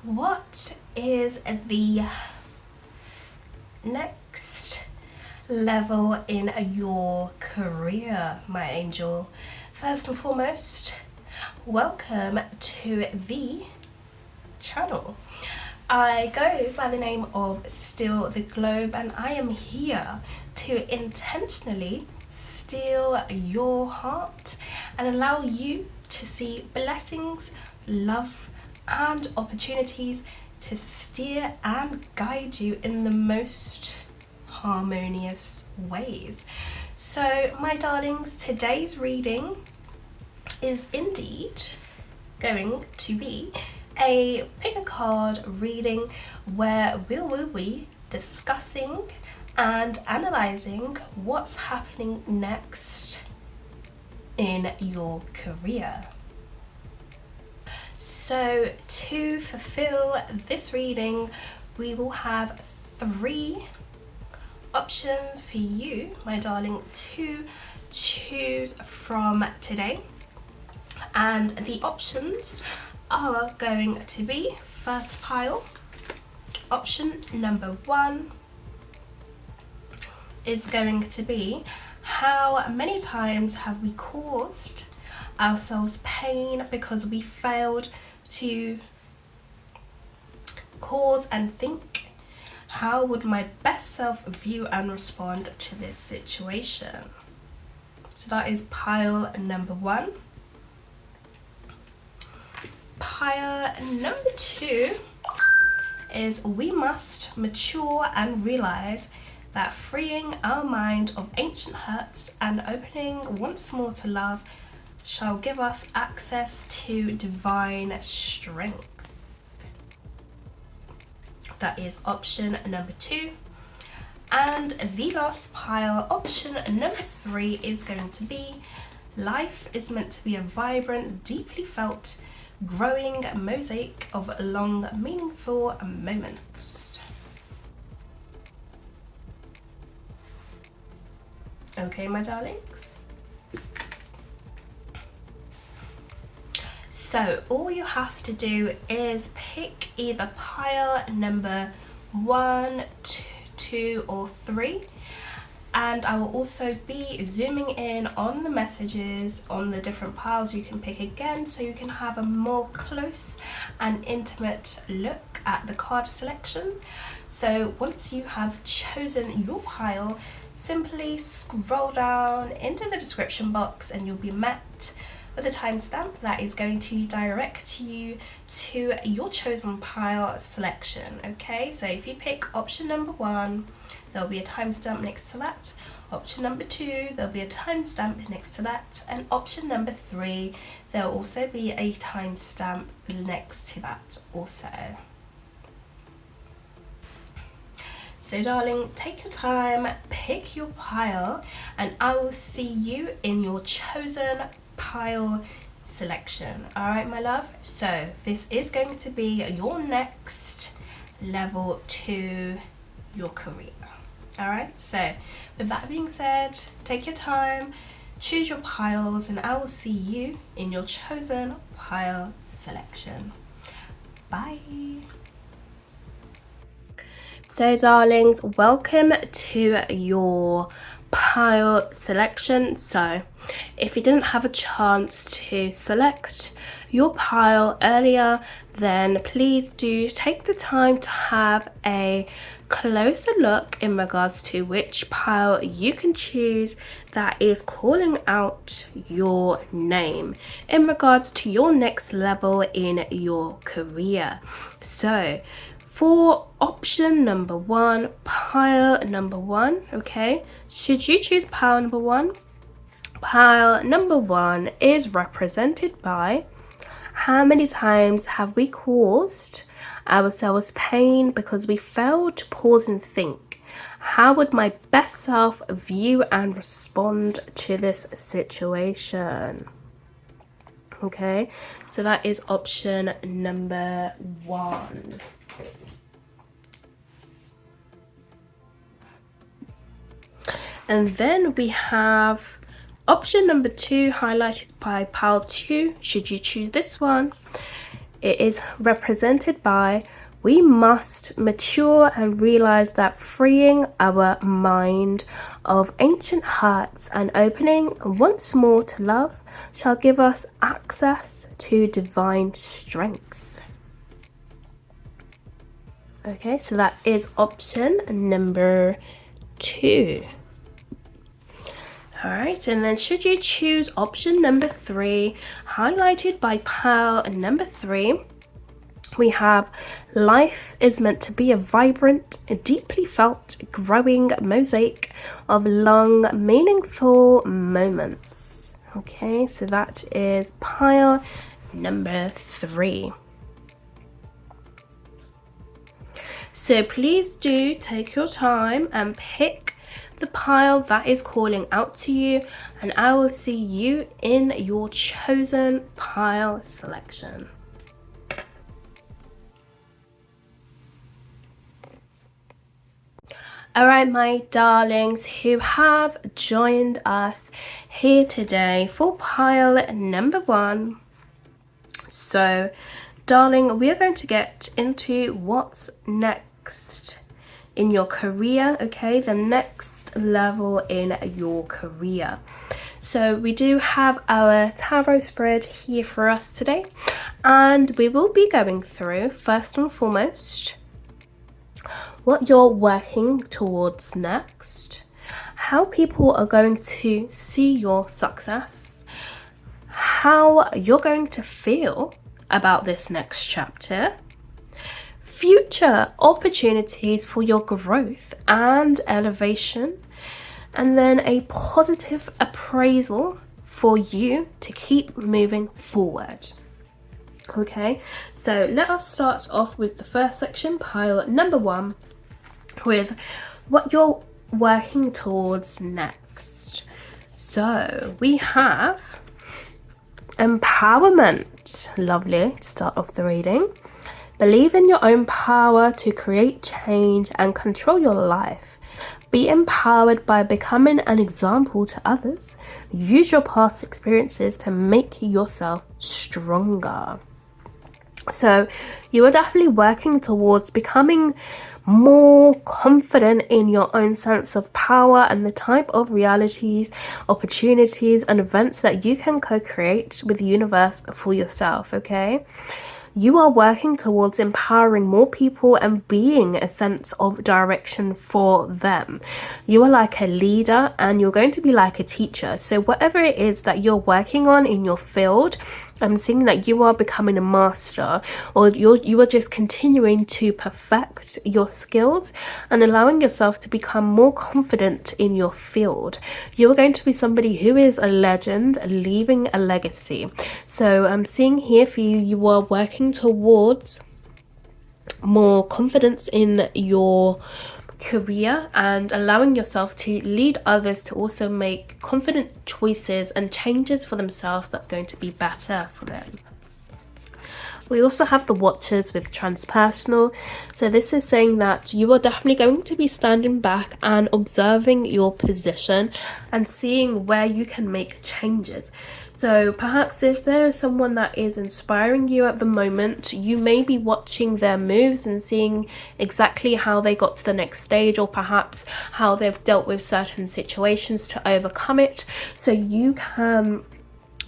What is the next level in your career, my angel? First and foremost, welcome to the channel. I go by the name of Still the Globe, and I am here to intentionally steal your heart and allow you to see blessings, love, and opportunities to steer and guide you in the most harmonious ways. So, my darlings, today's reading is indeed going to be a pick a card reading where we will be discussing and analysing what's happening next in your career. So to fulfill this reading, we will have 3 options for you, my darling, to choose from today. And the options are going to be, first pile, option number 1 is going to be, how many times have we caused ourselves pain because we failed to pause and think, how would my best self view and respond to this situation? So that is pile number 1. Pile number 2 is, we must mature and realize that freeing our mind of ancient hurts and opening once more to love shall give us access to divine strength. That is option number 2. And the last pile, option number 3, is going to be, life is meant to be a vibrant, deeply felt, growing mosaic of long, meaningful moments. Okay, my darlings? So all you have to do is pick either pile number 1, 2, or 3. And I will also be zooming in on the messages on the different piles you can pick again, so you can have a more close and intimate look at the card selection. So once you have chosen your pile, simply scroll down into the description box and you'll be met with a timestamp that is going to direct you to your chosen pile selection. Okay, so if you pick option number 1, there'll be a timestamp next to that. Option number 2, there'll be a timestamp next to that. And option number 3, there'll also be a timestamp next to that also. So darling, take your time, pick your pile, and I will see you in your chosen pile selection. All right, my love? So this is going to be your next level to your career. All right, so with that being said, take your time, choose your piles, and I will see you in your chosen pile selection. Bye. So darlings, welcome to your pile selection. So if you didn't have a chance to select your pile earlier, then please do take the time to have a closer look in regards to which pile you can choose that is calling out your name in regards to your next level in your career. So for option number 1, pile number 1, okay, should you choose pile number 1, pile number 1 is represented by, how many times have we caused ourselves pain because we failed to pause and think, how would my best self view and respond to this situation? Okay, so that is option number 1. And then we have option number 2 highlighted by pile 2. Should you choose this one, it is represented by we must mature and realize that freeing our mind of ancient hurts and opening once more to love shall give us access to divine strength. Okay, so that is option number 2. Alright, and then should you choose option number 3, highlighted by pile number 3, we have life is meant to be a vibrant, deeply felt, growing mosaic of long, meaningful moments. Okay, so that is pile number 3. So please do take your time and pick the pile that is calling out to you, and I will see you in your chosen pile selection. Alright, my darlings who have joined us here today for pile number 1. So, darling, we are going to get into what's next in your career, okay? The next level in your career. So we do have our tarot spread here for us today, and we will be going through, first and foremost, what you're working towards next, how people are going to see your success, how you're going to feel about this next chapter, future opportunities for your growth and elevation, and then a positive appraisal for you to keep moving forward. Okay, so let us start off with the first section, pile number 1, with what you're working towards next. So we have empowerment. Lovely to start off the reading. Believe in your own power to create change and control your life. Be empowered by becoming an example to others. Use your past experiences to make yourself stronger. So you are definitely working towards becoming more confident in your own sense of power and the type of realities, opportunities, and events that you can co-create with the universe for yourself, okay? You are working towards empowering more people and being a sense of direction for them. You are like a leader and you're going to be like a teacher. So whatever it is that you're working on in your field, I'm seeing that you are becoming a master, or you are just continuing to perfect your skills and allowing yourself to become more confident in your field. You are going to be somebody who is a legend, leaving a legacy. So I'm seeing here for you, you are working towards more confidence in your career and allowing yourself to lead others to also make confident choices and changes for themselves that's going to be better for them. We also have the Watchers with transpersonal. So this is saying that you are definitely going to be standing back and observing your position and seeing where you can make changes. So perhaps if there is someone that is inspiring you at the moment, you may be watching their moves and seeing exactly how they got to the next stage, or perhaps how they've dealt with certain situations to overcome it. So you can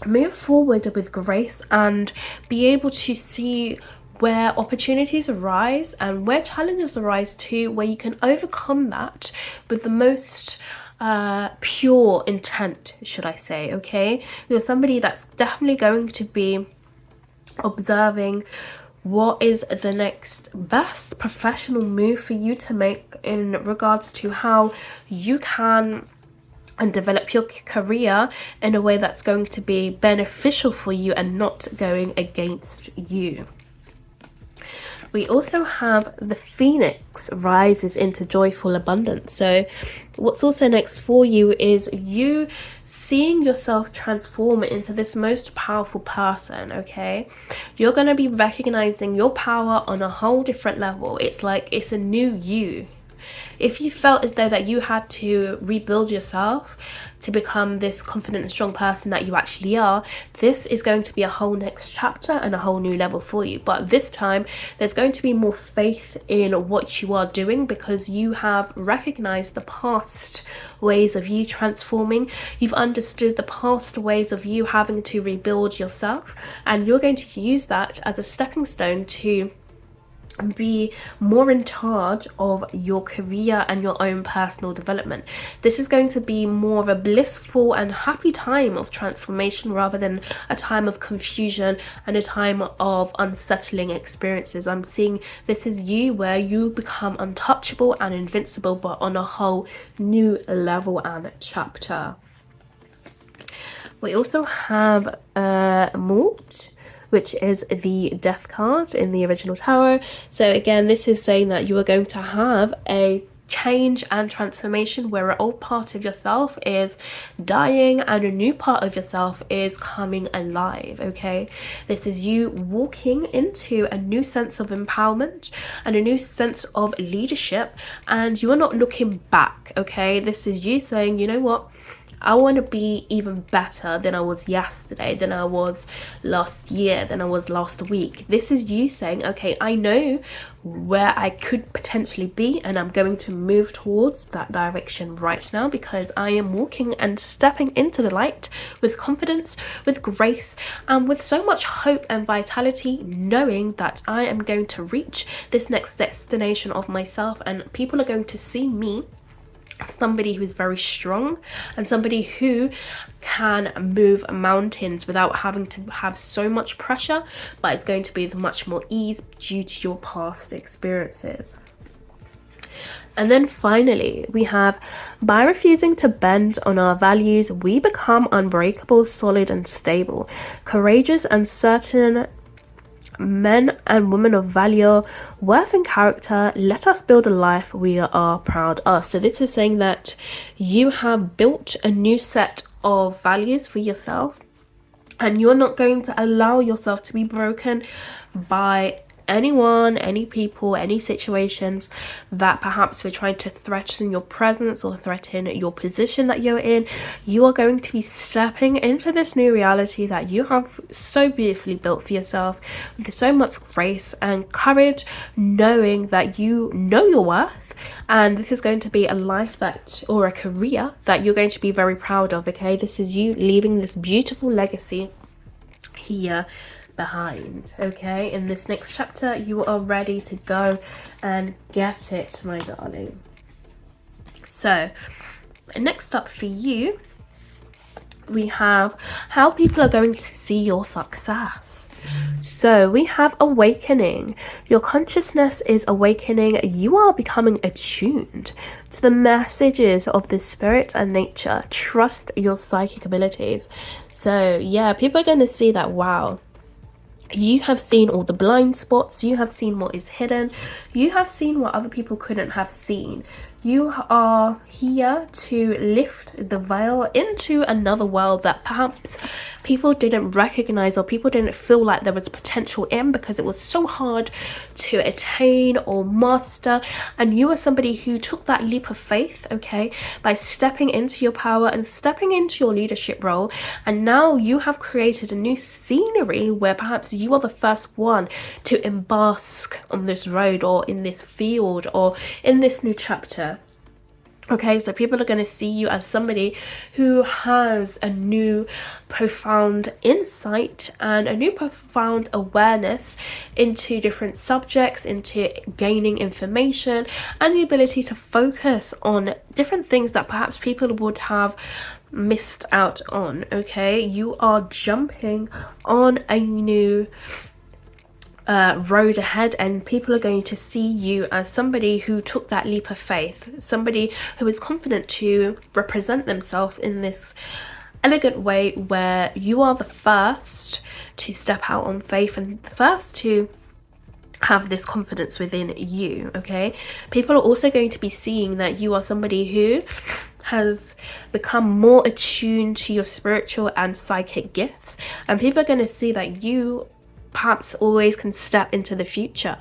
move forward with grace and be able to see where opportunities arise and where challenges arise too, where you can overcome that with the most pure intent, should I say, okay? You're somebody that's definitely going to be observing what is the next best professional move for you to make in regards to how you can and develop your career in a way that's going to be beneficial for you and not going against you. We also have the Phoenix rises into joyful abundance. So what's also next for you is you seeing yourself transform into this most powerful person, okay? You're going to be recognizing your power on a whole different level. It's like it's a new you. If you felt as though that you had to rebuild yourself to become this confident and strong person that you actually are, this is going to be a whole next chapter and a whole new level for you. But this time there's going to be more faith in what you are doing, because you have recognized the past ways of you transforming. You've understood the past ways of you having to rebuild yourself, and you're going to use that as a stepping stone to be more in charge of your career and your own personal development. This is going to be more of a blissful and happy time of transformation, rather than a time of confusion and a time of unsettling experiences. I'm seeing this is you where you become untouchable and invincible, but on a whole new level and chapter. We also have Mort, which is the death card in the original tarot. So again, this is saying that you are going to have a change and transformation where an old part of yourself is dying and a new part of yourself is coming alive. Okay, this is you walking into a new sense of empowerment and a new sense of leadership, and you are not looking back. Okay, this is you saying, you know what, I want to be even better than I was yesterday, than I was last year, than I was last week. This is you saying, okay, I know where I could potentially be, and I'm going to move towards that direction right now, because I am walking and stepping into the light with confidence, with grace, and with so much hope and vitality, knowing that I am going to reach this next destination of myself, and people are going to see me somebody who is very strong and somebody who can move mountains without having to have so much pressure, but it's going to be with much more ease due to your past experiences. And then finally, we have, by refusing to bend on our values, we become unbreakable, solid and stable, courageous and certain men and women of value, worth and character. Let us build a life we are proud of. So this is saying that you have built a new set of values for yourself, and you're not going to allow yourself to be broken by anyone, any people, any situations that perhaps were trying to threaten your presence or threaten your position that you're in. You are going to be stepping into this new reality that you have so beautifully built for yourself with so much grace and courage, knowing that you know your worth, and this is going to be a life that, or a career that you're going to be very proud of. Okay, this is you leaving this beautiful legacy here behind. Okay, in this next chapter you are ready to go and get it, my darling. So next up for you, we have how people are going to see your success. So we have awakening. Your consciousness is awakening. You are becoming attuned to the messages of the spirit and nature. Trust your psychic abilities. So yeah, people are going to see that, wow, you have seen all the blind spots, you have seen what is hidden, you have seen what other people couldn't have seen. You are here to lift the veil into another world that perhaps people didn't recognize, or people didn't feel like there was potential in, because it was so hard to attain or master. And you are somebody who took that leap of faith, okay, by stepping into your power and stepping into your leadership role. And now you have created a new scenery where perhaps you are the first one to embark on this road, or in this field, or in this new chapter. Okay, so people are going to see you as somebody who has a new profound insight and a new profound awareness into different subjects, into gaining information, and the ability to focus on different things that perhaps people would have missed out on. Okay, you are jumping on a new road ahead, and people are going to see you as somebody who took that leap of faith, somebody who is confident to represent themselves in this elegant way, where you are the first to step out on faith and the first to have this confidence within you. Okay, people are also going to be seeing that you are somebody who has become more attuned to your spiritual and psychic gifts, and people are going to see that you perhaps always can step into the future.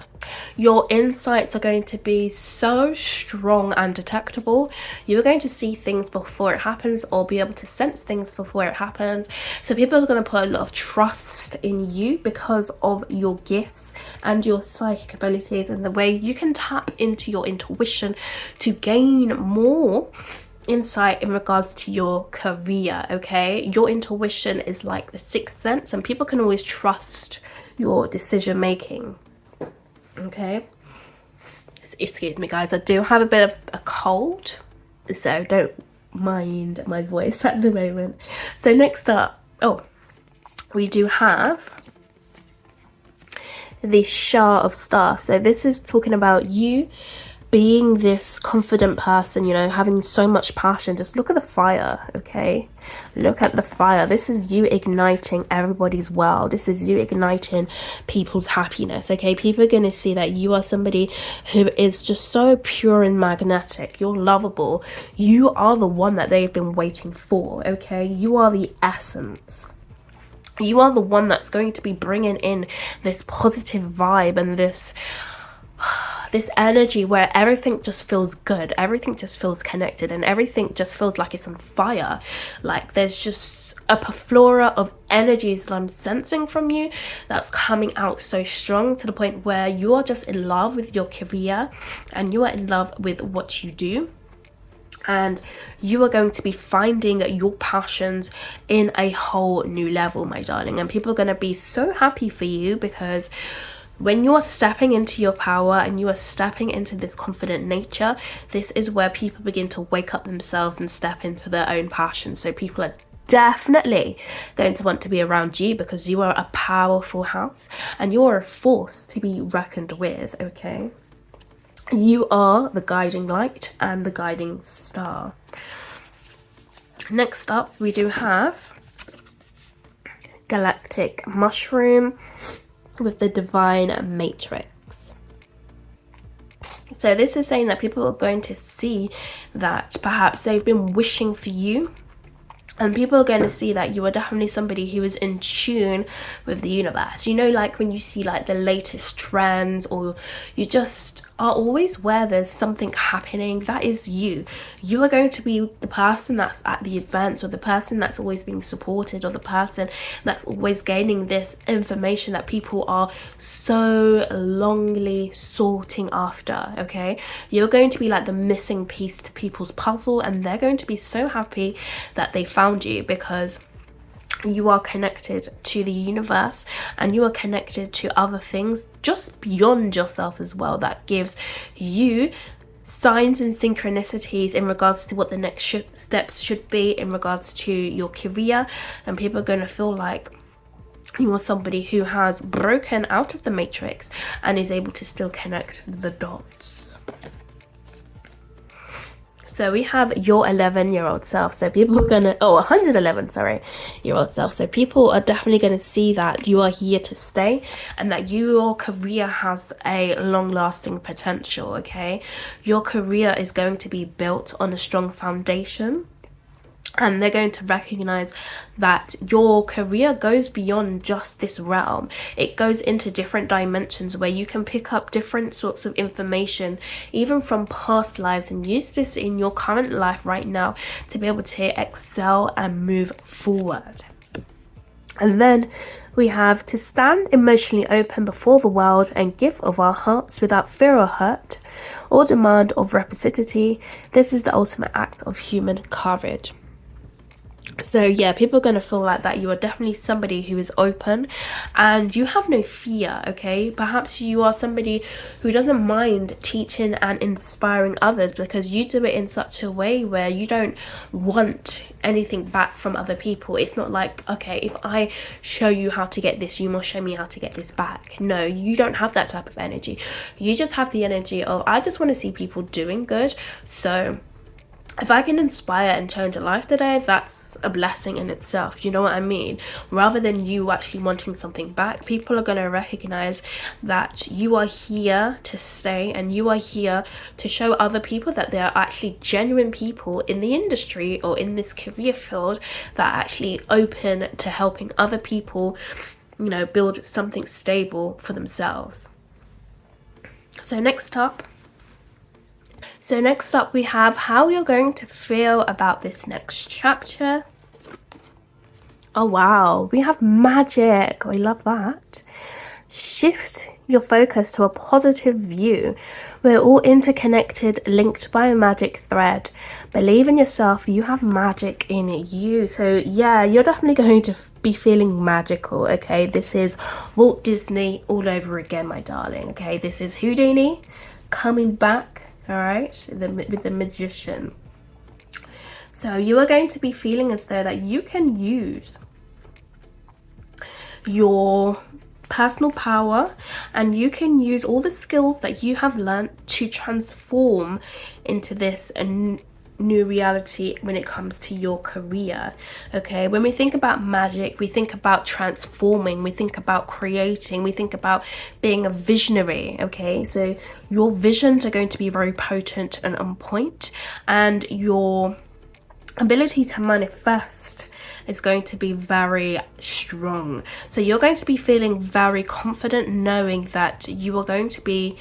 Your insights are going to be so strong and detectable. You're going to see things before it happens, or be able to sense things before it happens. So people are going to put a lot of trust in you because of your gifts and your psychic abilities, and the way you can tap into your intuition to gain more insight in regards to your career. Okay, your intuition is like the sixth sense, and people can always trust your decision making. Okay, excuse me guys, I do have a bit of a cold, so don't mind my voice at the moment. So next up, we do have the Shah of Stars. So this is talking about you being this confident person, you know, having so much passion. Just look at the fire, okay? Look at the fire. This is you igniting everybody's world. This is you igniting people's happiness, okay? People are going to see that you are somebody who is just so pure and magnetic. You're lovable. You are the one that they've been waiting for, okay? You are the essence. You are the one that's going to be bringing in this positive vibe and this energy where everything just feels good, everything just feels connected, and everything just feels like it's on fire. Like there's just a plethora of energies that I'm sensing from you that's coming out so strong, to the point where you are just in love with your career and you are in love with what you do. And you are going to be finding your passions in a whole new level, my darling. And people are going to be so happy for you, because when you are stepping into your power and you are stepping into this confident nature, this is where people begin to wake up themselves and step into their own passions. So people are definitely going to want to be around you, because you are a powerful house and you are a force to be reckoned with, okay? You are the guiding light and the guiding star. Next up, we do have Galactic Mushroom with the Divine Matrix. So this is saying that people are going to see that perhaps they've been wishing for you, and people are going to see that you are definitely somebody who is in tune with the universe. You know, like when you see like the latest trends, or you just are always where there's something happening, that is you. You are going to be the person that's at the events, or the person that's always being supported, or the person that's always gaining this information that people are so longly sorting after, okay? You're going to be like the missing piece to people's puzzle, and they're going to be so happy that they found you, because you are connected to the universe and you are connected to other things just beyond yourself as well, that gives you signs and synchronicities in regards to what the next steps should be in regards to your career. And people are going to feel like you are somebody who has broken out of the matrix and is able to still connect the dots. So we have your 11-year-old self. So people are gonna, 111, year old self. So people are definitely gonna see that you are here to stay, and that your career has a long-lasting potential, okay? Your career is going to be built on a strong foundation. And they're going to recognize that your career goes beyond just this realm. It goes into different dimensions where you can pick up different sorts of information, even from past lives, and use this in your current life right now to be able to excel and move forward. And then we have to stand emotionally open before the world and give of our hearts without fear or hurt or demand of reciprocity. This is the ultimate act of human courage. So yeah, people are going to feel like that you are definitely somebody who is open and you have no fear, okay? Perhaps you are somebody who doesn't mind teaching and inspiring others, because you do it in such a way where you don't want anything back from other people. It's not like, okay, if I show you how to get this, you must show me how to get this back. No, you don't have that type of energy. You just have the energy of, I just want to see people doing good. So if I can inspire and change a life today, that's a blessing in itself. You know what I mean? Rather than you actually wanting something back, people are going to recognize that you are here to stay, and you are here to show other people that there are actually genuine people in the industry or in this career field that are actually open to helping other people build something stable for themselves. So next up we have how you're going to feel about this next chapter. Oh wow, we have magic. I love that. Shift your focus to a positive view. We're all interconnected, linked by a magic thread. Believe in yourself. You have magic in you. So yeah, you're definitely going to be feeling magical. Okay, this is Walt Disney all over again, my darling. Okay, this is Houdini coming back. All right, with the magician. So you are going to be feeling as though that you can use your personal power and you can use all the skills that you have learned to transform into this new reality when it comes to your career. Okay, when we think about magic, we think about transforming, we think about creating, we think about being a visionary. Okay, so your visions are going to be very potent and on point, and your ability to manifest is going to be very strong. So you're going to be feeling very confident, knowing that you are going to be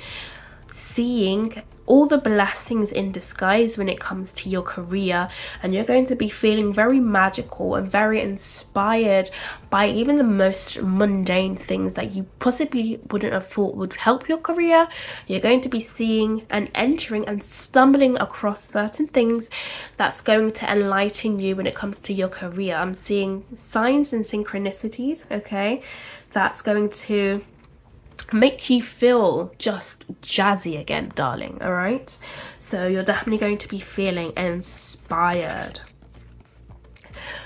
seeing all the blessings in disguise when it comes to your career, and you're going to be feeling very magical and very inspired by even the most mundane things that you possibly wouldn't have thought would help your career. You're going to be seeing and entering and stumbling across certain things that's going to enlighten you when it comes to your career. I'm seeing signs and synchronicities, okay, that's going to make you feel just jazzy again, darling. All right, so you're definitely going to be feeling inspired.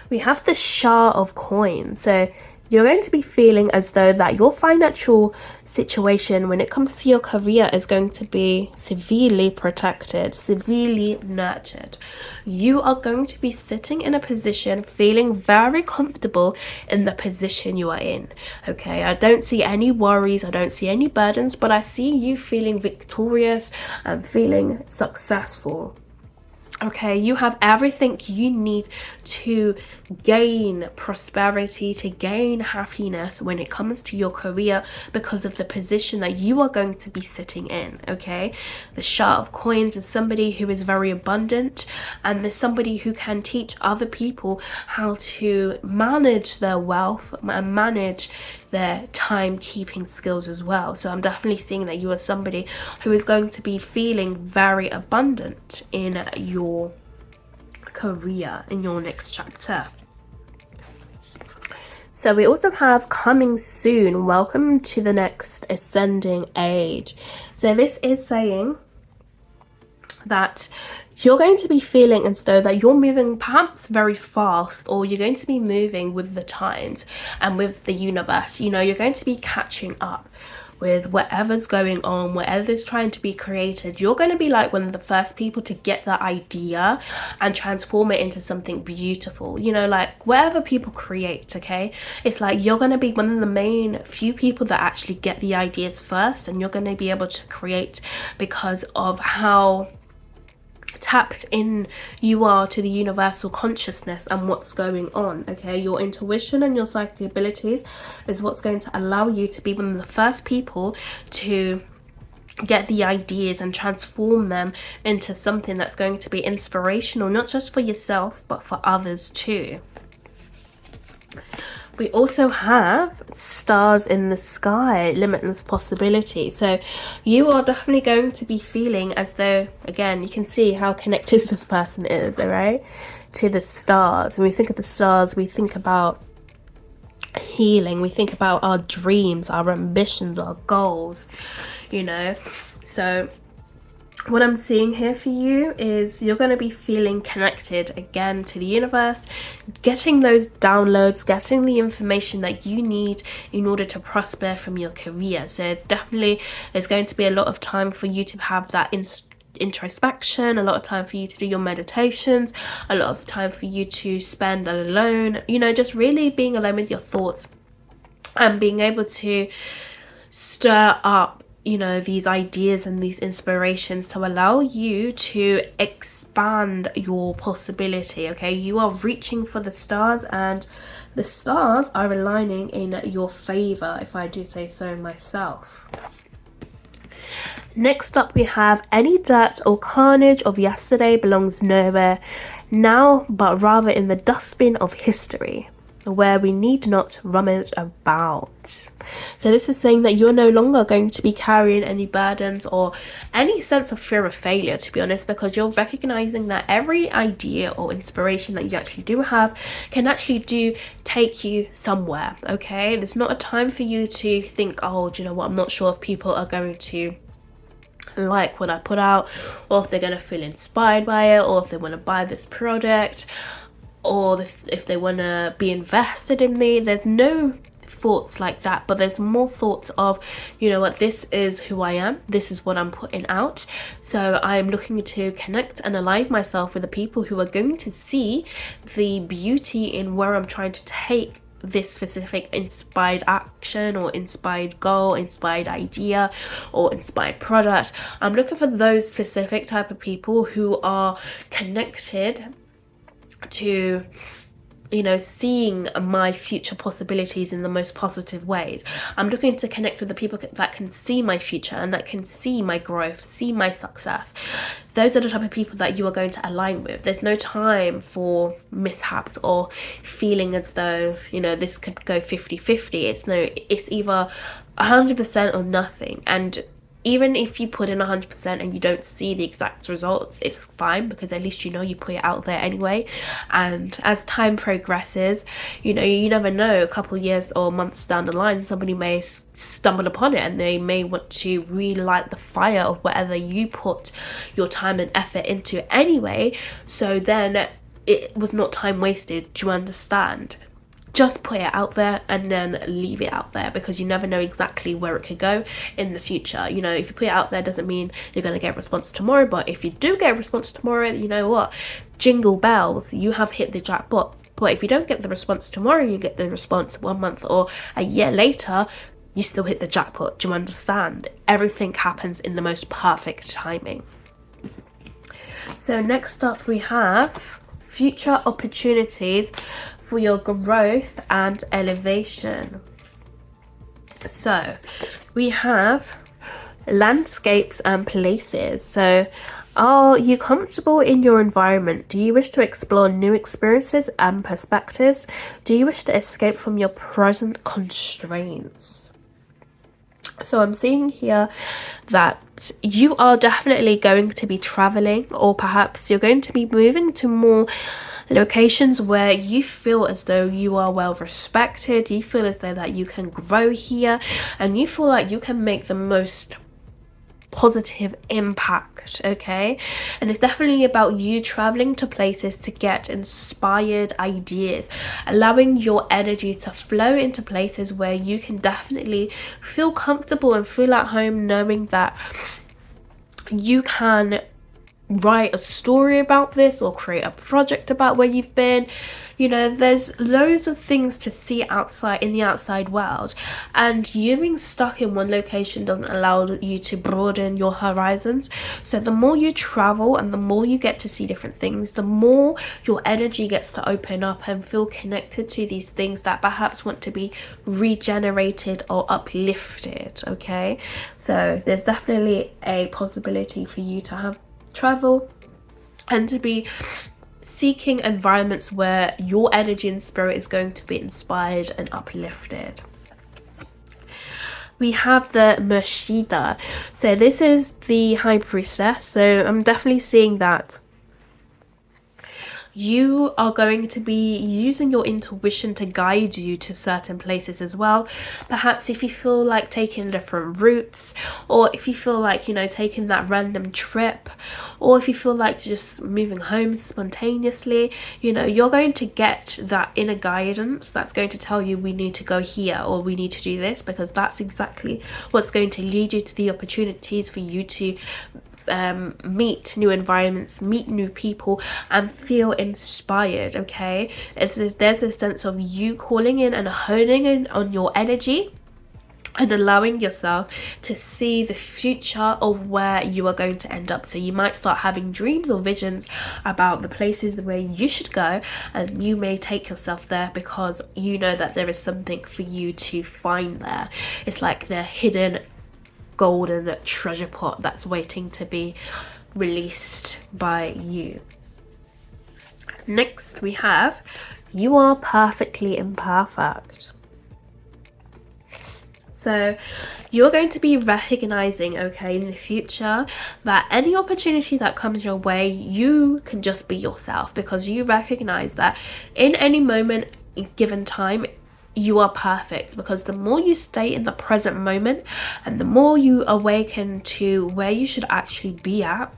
We have the Shah of Coins. So you're going to be feeling as though that your financial situation when it comes to your career is going to be severely protected, severely nurtured. You are going to be sitting in a position feeling very comfortable in the position you are in. Okay, I don't see any worries, I don't see any burdens, but I see you feeling victorious and feeling successful. Okay, you have everything you need to gain prosperity, to gain happiness when it comes to your career because of the position that you are going to be sitting in. Okay, the Shah of Coins is somebody who is very abundant, and there's somebody who can teach other people how to manage their wealth and manage their timekeeping skills as well. So I'm definitely seeing that you are somebody who is going to be feeling very abundant in your career, in your next chapter. So we also have coming soon, welcome to the next ascending age. So this is saying that you're going to be feeling as though that you're moving perhaps very fast, or you're going to be moving with the times and with the universe. You're going to be catching up with whatever's going on, whatever's trying to be created. You're going to be like one of the first people to get that idea and transform it into something beautiful. Like whatever people create, okay, it's like you're going to be one of the main few people that actually get the ideas first, and you're going to be able to create because of how tapped in you are to the universal consciousness and what's going on. Okay, your intuition and your psychic abilities is what's going to allow you to be one of the first people to get the ideas and transform them into something that's going to be inspirational, not just for yourself but for others too. We also have stars in the sky, limitless possibility. So you are definitely going to be feeling as though, again, you can see how connected this person is, all right, to the stars. When we think of the stars, we think about healing, we think about our dreams, our ambitions, our goals, So what I'm seeing here for you is you're going to be feeling connected again to the universe, getting those downloads, getting the information that you need in order to prosper from your career. So definitely there's going to be a lot of time for you to have that introspection, a lot of time for you to do your meditations, a lot of time for you to spend alone, just really being alone with your thoughts and being able to stir up these ideas and these inspirations to allow you to expand your possibility. Okay, you are reaching for the stars, and The stars are aligning in your favor, if I do say so myself. Next up, we have any dirt or carnage of yesterday belongs nowhere now, but rather in the dustbin of history, where we need not rummage about. So this is saying that you're no longer going to be carrying any burdens or any sense of fear of failure, to be honest, because you're recognizing that every idea or inspiration that you actually do have can actually do take you somewhere. Okay, there's not a time for you to think, oh, do you know what, I'm not sure if people are going to like what I put out, or if they're going to feel inspired by it, or if they want to buy this product, or if they want to be invested in me. There's no thoughts like that, but there's more thoughts of, you know what, this is who I am, this is what I'm putting out. So I'm looking to connect and align myself with the people who are going to see the beauty in where I'm trying to take this specific inspired action or inspired goal, inspired idea or inspired product. I'm looking for those specific type of people who are connected to, you know, seeing my future possibilities in the most positive ways. I'm looking to connect with the people that can see my future and that can see my growth, see my success. Those are the type of people that you are going to align with. There's no time for mishaps or feeling as though, you know, this could go 50-50. It's either 100% or nothing. And even if you put in 100% and you don't see the exact results, it's fine, because at least you know you put it out there anyway. And as time progresses, you know, you never know, a couple of years or months down the line, somebody may stumble upon it and they may want to relight the fire of whatever you put your time and effort into anyway. So then it was not time wasted. Do you understand? Just put it out there and then leave it out there, because you never know exactly where it could go in the future. You know, if you put it out there, doesn't mean you're going to get a response tomorrow, but if you do get a response tomorrow, you know what, jingle bells, you have hit the jackpot. But if you don't get the response tomorrow, you get the response 1 month or a year later, you still hit the jackpot. Do you understand? Everything happens in the most perfect timing. So next up, we have future opportunities for your growth and elevation. So we have landscapes and places. So are you comfortable in your environment? Do you wish to explore new experiences and perspectives? Do you wish to escape from your present constraints? So I'm seeing here that you are definitely going to be traveling, or perhaps you're going to be moving to more locations where you feel as though you are well respected, you feel as though that you can grow here, and you feel like you can make the most positive impact. Okay, and it's definitely about you traveling to places to get inspired ideas, allowing your energy to flow into places where you can definitely feel comfortable and feel at home, knowing that you can write a story about this or create a project about where you've been. You know, there's loads of things to see outside, in the outside world, and you being stuck in one location doesn't allow you to broaden your horizons. So the more you travel and the more you get to see different things, the more your energy gets to open up and feel connected to these things that perhaps want to be regenerated or uplifted. Okay, so there's definitely a possibility for you to have travel and to be seeking environments where your energy and spirit is going to be inspired and uplifted. We have the Mashida. So this is the High Priestess. So I'm definitely seeing that you are going to be using your intuition to guide you to certain places as well. Perhaps if you feel like taking different routes, or if you feel like, you know, taking that random trip, or if you feel like just moving home spontaneously, you know, you're going to get that inner guidance that's going to tell you we need to go here or we need to do this, because that's exactly what's going to lead you to the opportunities for you to meet new environments, meet new people, and feel inspired. Okay, there's a sense of you calling in and honing in on your energy and allowing yourself to see the future of where you are going to end up. So you might start having dreams or visions about the places where you should go, and you may take yourself there because you know that there is something for you to find there. It's like the hidden golden treasure pot that's waiting to be released by you. Next we have, you are perfectly imperfect. So you're going to be recognizing, okay, in the future, that any opportunity that comes your way, you can just be yourself, because you recognize that in any moment, given time, you are perfect. Because the more you stay in the present moment and the more you awaken to where you should actually be at,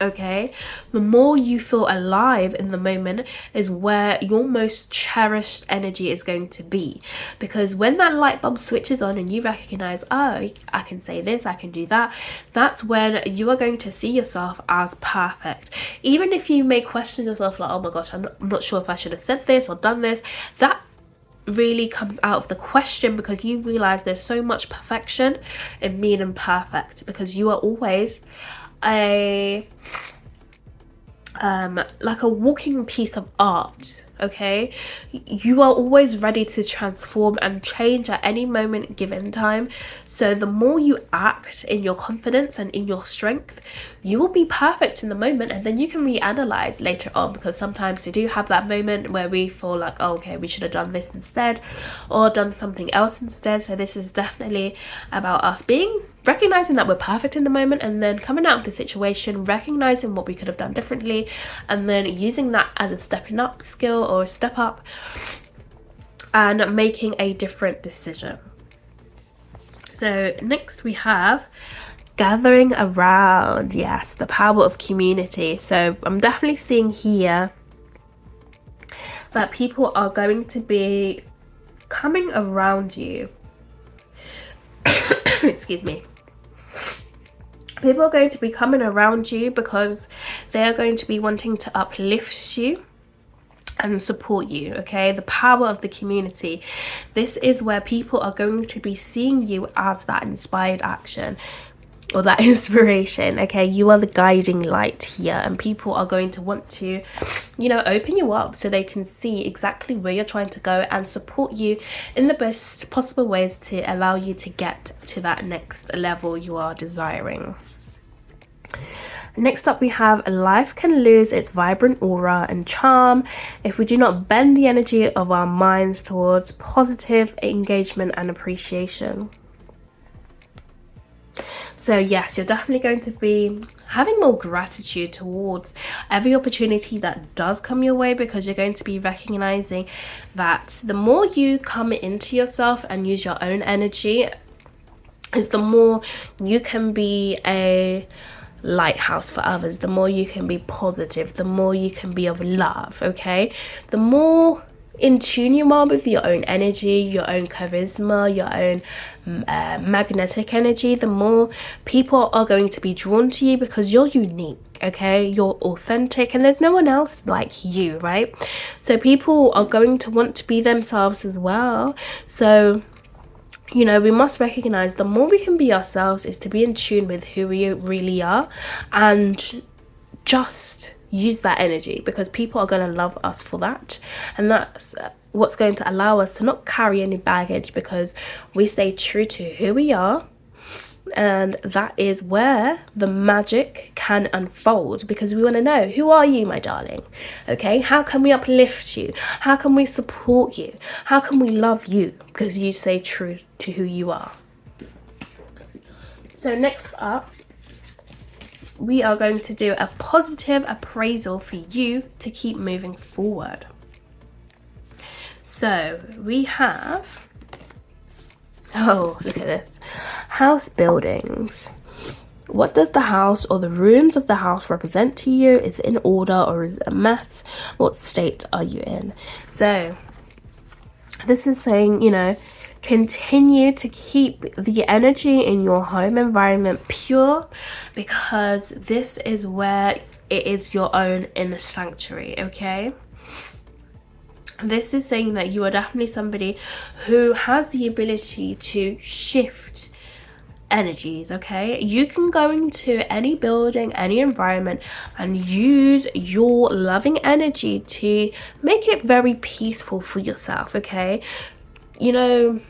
okay, the more you feel alive in the moment is where your most cherished energy is going to be. Because when that light bulb switches on and you recognize, oh, I can say this, I can do that, that's when you are going to see yourself as perfect. Even if you may question yourself like, oh my gosh, I'm not sure if I should have said this or done this, that really comes out of the question, because you realize there's so much perfection in being imperfect, because you are always like a walking piece of art, okay? You are always ready to transform and change at any moment given time. So the more you act in your confidence and in your strength, you will be perfect in the moment, and then you can reanalyze later on, because sometimes we do have that moment where we feel like, oh, okay, we should have done this instead or done something else instead. So this is definitely about us recognizing that we're perfect in the moment, and then coming out of the situation, recognizing what we could have done differently, and then using that as a stepping up skill or a step up and making a different decision. So next we have gathering around. Yes, the power of community. So I'm definitely seeing here that people are going to be coming around you. Excuse me. People are going to be coming around you because they are going to be wanting to uplift you and support you, okay? The power of the community. This is where people are going to be seeing you as that inspired action or that inspiration, okay? You are the guiding light here, and people are going to want to, open you up so they can see exactly where you're trying to go and support you in the best possible ways to allow you to get to that next level you are desiring. Next up we have, life can lose its vibrant aura and charm if we do not bend the energy of our minds towards positive engagement and appreciation. So yes, you're definitely going to be having more gratitude towards every opportunity that does come your way, because you're going to be recognizing that the more you come into yourself and use your own energy, is the more you can be a lighthouse for others, the more you can be positive, the more you can be of love, okay? The more in tune you are with your own energy, your own charisma, your own magnetic energy, the more people are going to be drawn to you, because you're unique, okay? You're authentic, and there's no one else like you, right? So people are going to want to be themselves as well. So we must recognize the more we can be ourselves is to be in tune with who we really are, and just use that energy, because people are going to love us for that. And that's what's going to allow us to not carry any baggage, because we stay true to who we are. And that is where the magic can unfold, because we want to know, who are you, my darling? Okay, how can we uplift you? How can we support you? How can we love you? Because you stay true to who you are. So next up, we are going to do a positive appraisal for you to keep moving forward. So we have, oh, look at this. House buildings. What does the house or the rooms of the house represent to you? Is it in order or is it a mess? What state are you in? So this is saying, continue to keep the energy in your home environment pure, because this is where it is your own inner sanctuary, okay? This is saying that you are definitely somebody who has the ability to shift energies. Okay, you can go into any building, any environment, and use your loving energy to make it very peaceful for yourself. Okay, you know,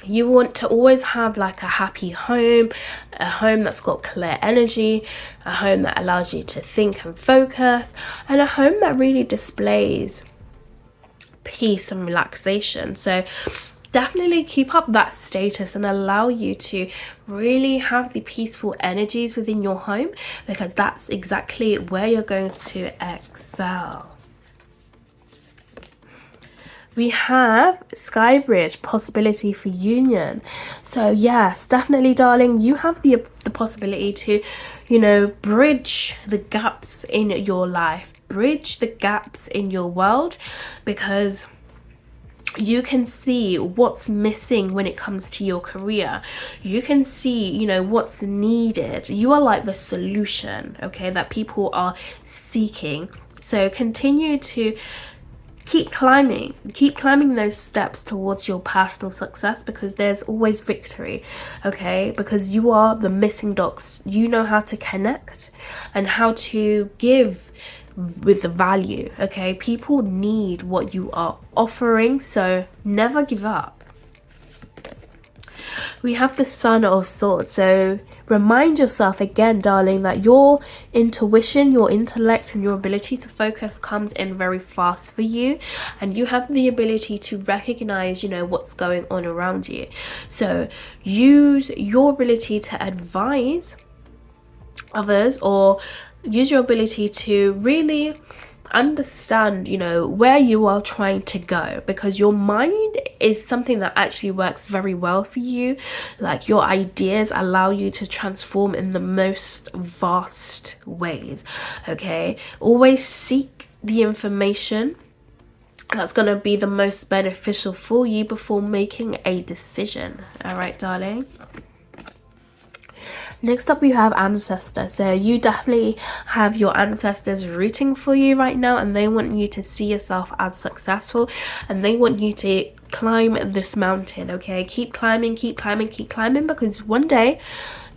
you want to always have like a happy home, a home that's got clear energy, a home that allows you to think and focus, and a home that really displays peace and relaxation. So definitely keep up that status and allow you to really have the peaceful energies within your home, because that's exactly where you're going to excel. We have Skybridge, possibility for union. So yes, definitely, darling, you have the possibility to, you know, bridge the gaps in your life, bridge the gaps in your world, because you can see what's missing when it comes to your career. You can see, you know, what's needed. You are like the solution, okay, that people are seeking. So continue to keep climbing those steps towards your personal success, because there's always victory. Okay, because you are the missing dots. You know how to connect and how to give with the value. Okay, people need what you are offering, so never give up. We have the Sun of Swords. So remind yourself again, darling, that your intuition, your intellect, and your ability to focus comes in very fast for you, and you have the ability to recognize, you know, what's going on around you. So use your ability to advise others, or use your ability to really understand, you know, where you are trying to go, because your mind is something that actually works very well for you. Like, your ideas allow you to transform in the most vast ways. Okay, always seek the information that's going to be the most beneficial for you before making a decision. All right, darling. Next up, we have ancestor. So you definitely have your ancestors rooting for you right now, and they want you to see yourself as successful, and they want you to climb this mountain. Okay, keep climbing, because one day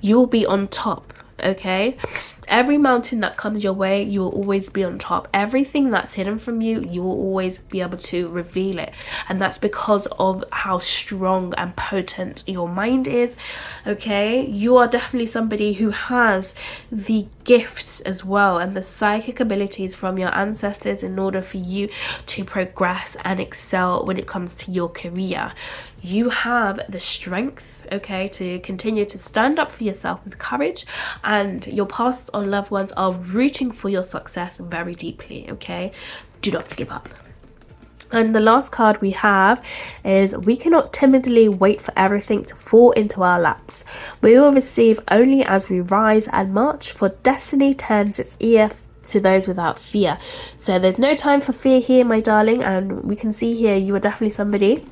you will be on top. Okay, every mountain that comes your way, you will always be on top. Everything that's hidden from you, you will always be able to reveal it, and that's because of how strong and potent your mind is. Okay, you are definitely somebody who has the gifts as well and the psychic abilities from your ancestors in order for you to progress and excel when it comes to your career. You have the strength, okay, to continue to stand up for yourself with courage, and your past or loved ones are rooting for your success very deeply. Okay, do not give up. And the last card we have is, we cannot timidly wait for everything to fall into our laps. We will receive only as we rise and march, for destiny turns its ear to those without fear. So there's no time for fear here, my darling, and we can see here you are definitely somebody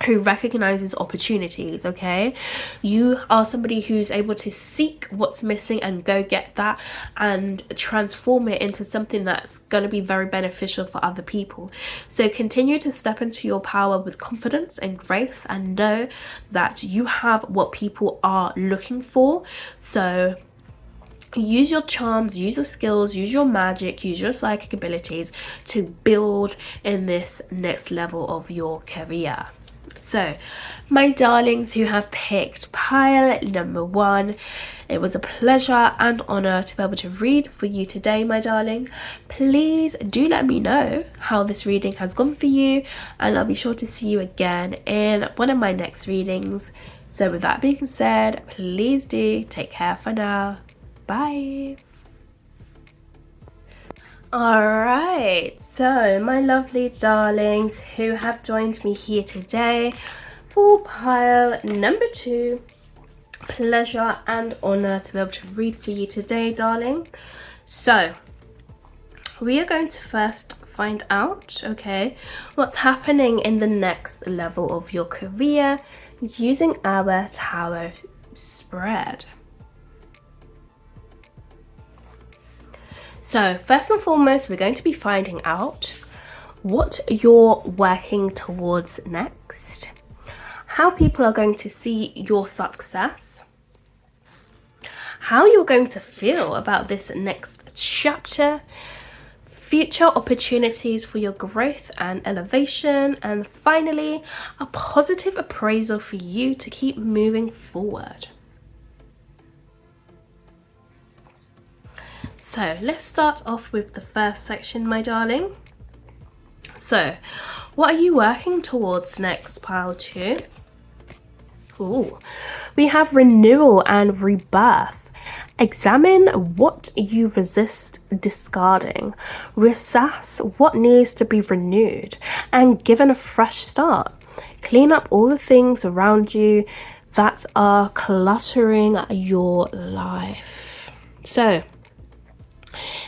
who recognizes opportunities. Okay, you are somebody who's able to seek what's missing and go get that and transform it into something that's going to be very beneficial for other people. So continue to step into your power with confidence and grace, and know that you have what people are looking for. So use your charms, use your skills, use your magic, use your psychic abilities to build in this next level of your career. So, my darlings who have picked pile number 1, it was a pleasure and honor to be able to read for you today, my darling. Please do let me know how this reading has gone for you, and I'll be sure to see you again in one of my next readings. So with that being said, please do take care for now. Bye. Alright, so my lovely darlings who have joined me here today for pile number 2, pleasure and honor to be able to read for you today, darling. So we are going to first find out, okay, what's happening in the next level of your career using our tarot spread. So first and foremost, we're going to be finding out what you're working towards next, how people are going to see your success, how you're going to feel about this next chapter, future opportunities for your growth and elevation, and finally, a positive appraisal for you to keep moving forward. So let's start off with the first section, my darling. So, what are you working towards next, pile 2? Ooh, we have renewal and rebirth. Examine what you resist discarding, reassess what needs to be renewed and given a fresh start. Clean up all the things around you that are cluttering your life. So,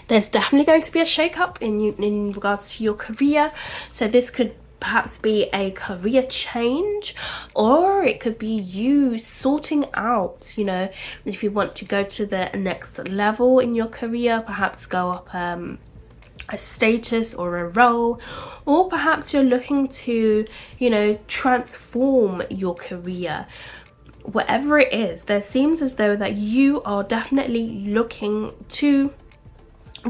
there's definitely going to be a shake-up in regards to your career. So this could perhaps be a career change, or it could be you sorting out, if you want to go to the next level in your career, perhaps go up a status or a role, or perhaps you're looking to, transform your career. Whatever it is, there seems as though that you are definitely looking to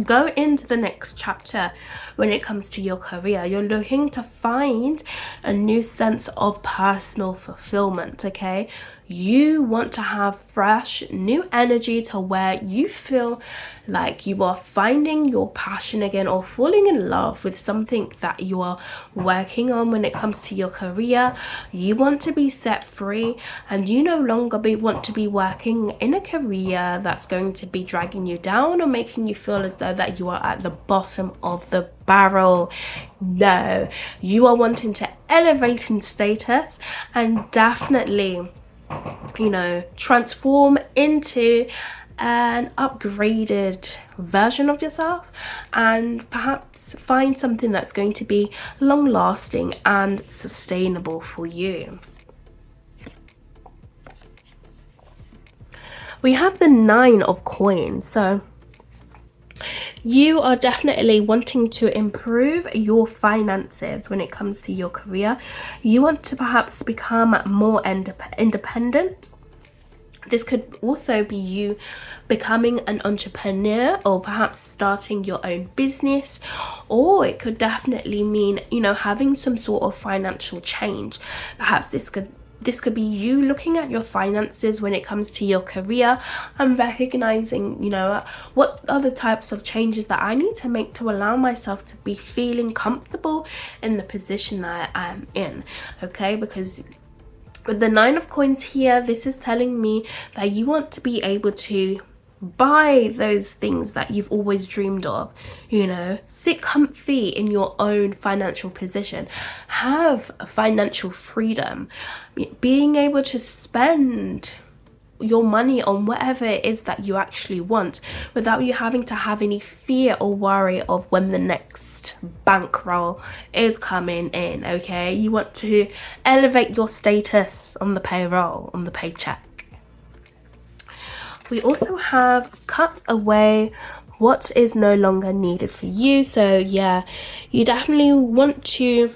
go into the next chapter when it comes to your career. You're looking to find a new sense of personal fulfillment, okay? You want to have fresh, new energy to where you feel like you are finding your passion again or falling in love with something that you are working on when it comes to your career. You want to be set free and you no longer want to be working in a career that's going to be dragging you down or making you feel as though that you are at the bottom of the barrel. No, you are wanting to elevate in status and definitely transform into an upgraded version of yourself, and perhaps find something that's going to be long lasting and sustainable for you. We have the 9 of coins. So you are definitely wanting to improve your finances when it comes to your career. You want to perhaps become more independent. This could also be you becoming an entrepreneur or perhaps starting your own business, or it could definitely mean, having some sort of financial change. Perhaps this could be you looking at your finances when it comes to your career and recognizing, what are the types of changes that I need to make to allow myself to be feeling comfortable in the position that I am in, okay? Because with the 9 of coins here, this is telling me that you want to be able to buy those things that you've always dreamed of, sit comfy in your own financial position, have financial freedom, being able to spend your money on whatever it is that you actually want without you having to have any fear or worry of when the next bankroll is coming in, okay? You want to elevate your status on the payroll, on the paycheck. We also have cut away what is no longer needed for you. So yeah, you definitely want to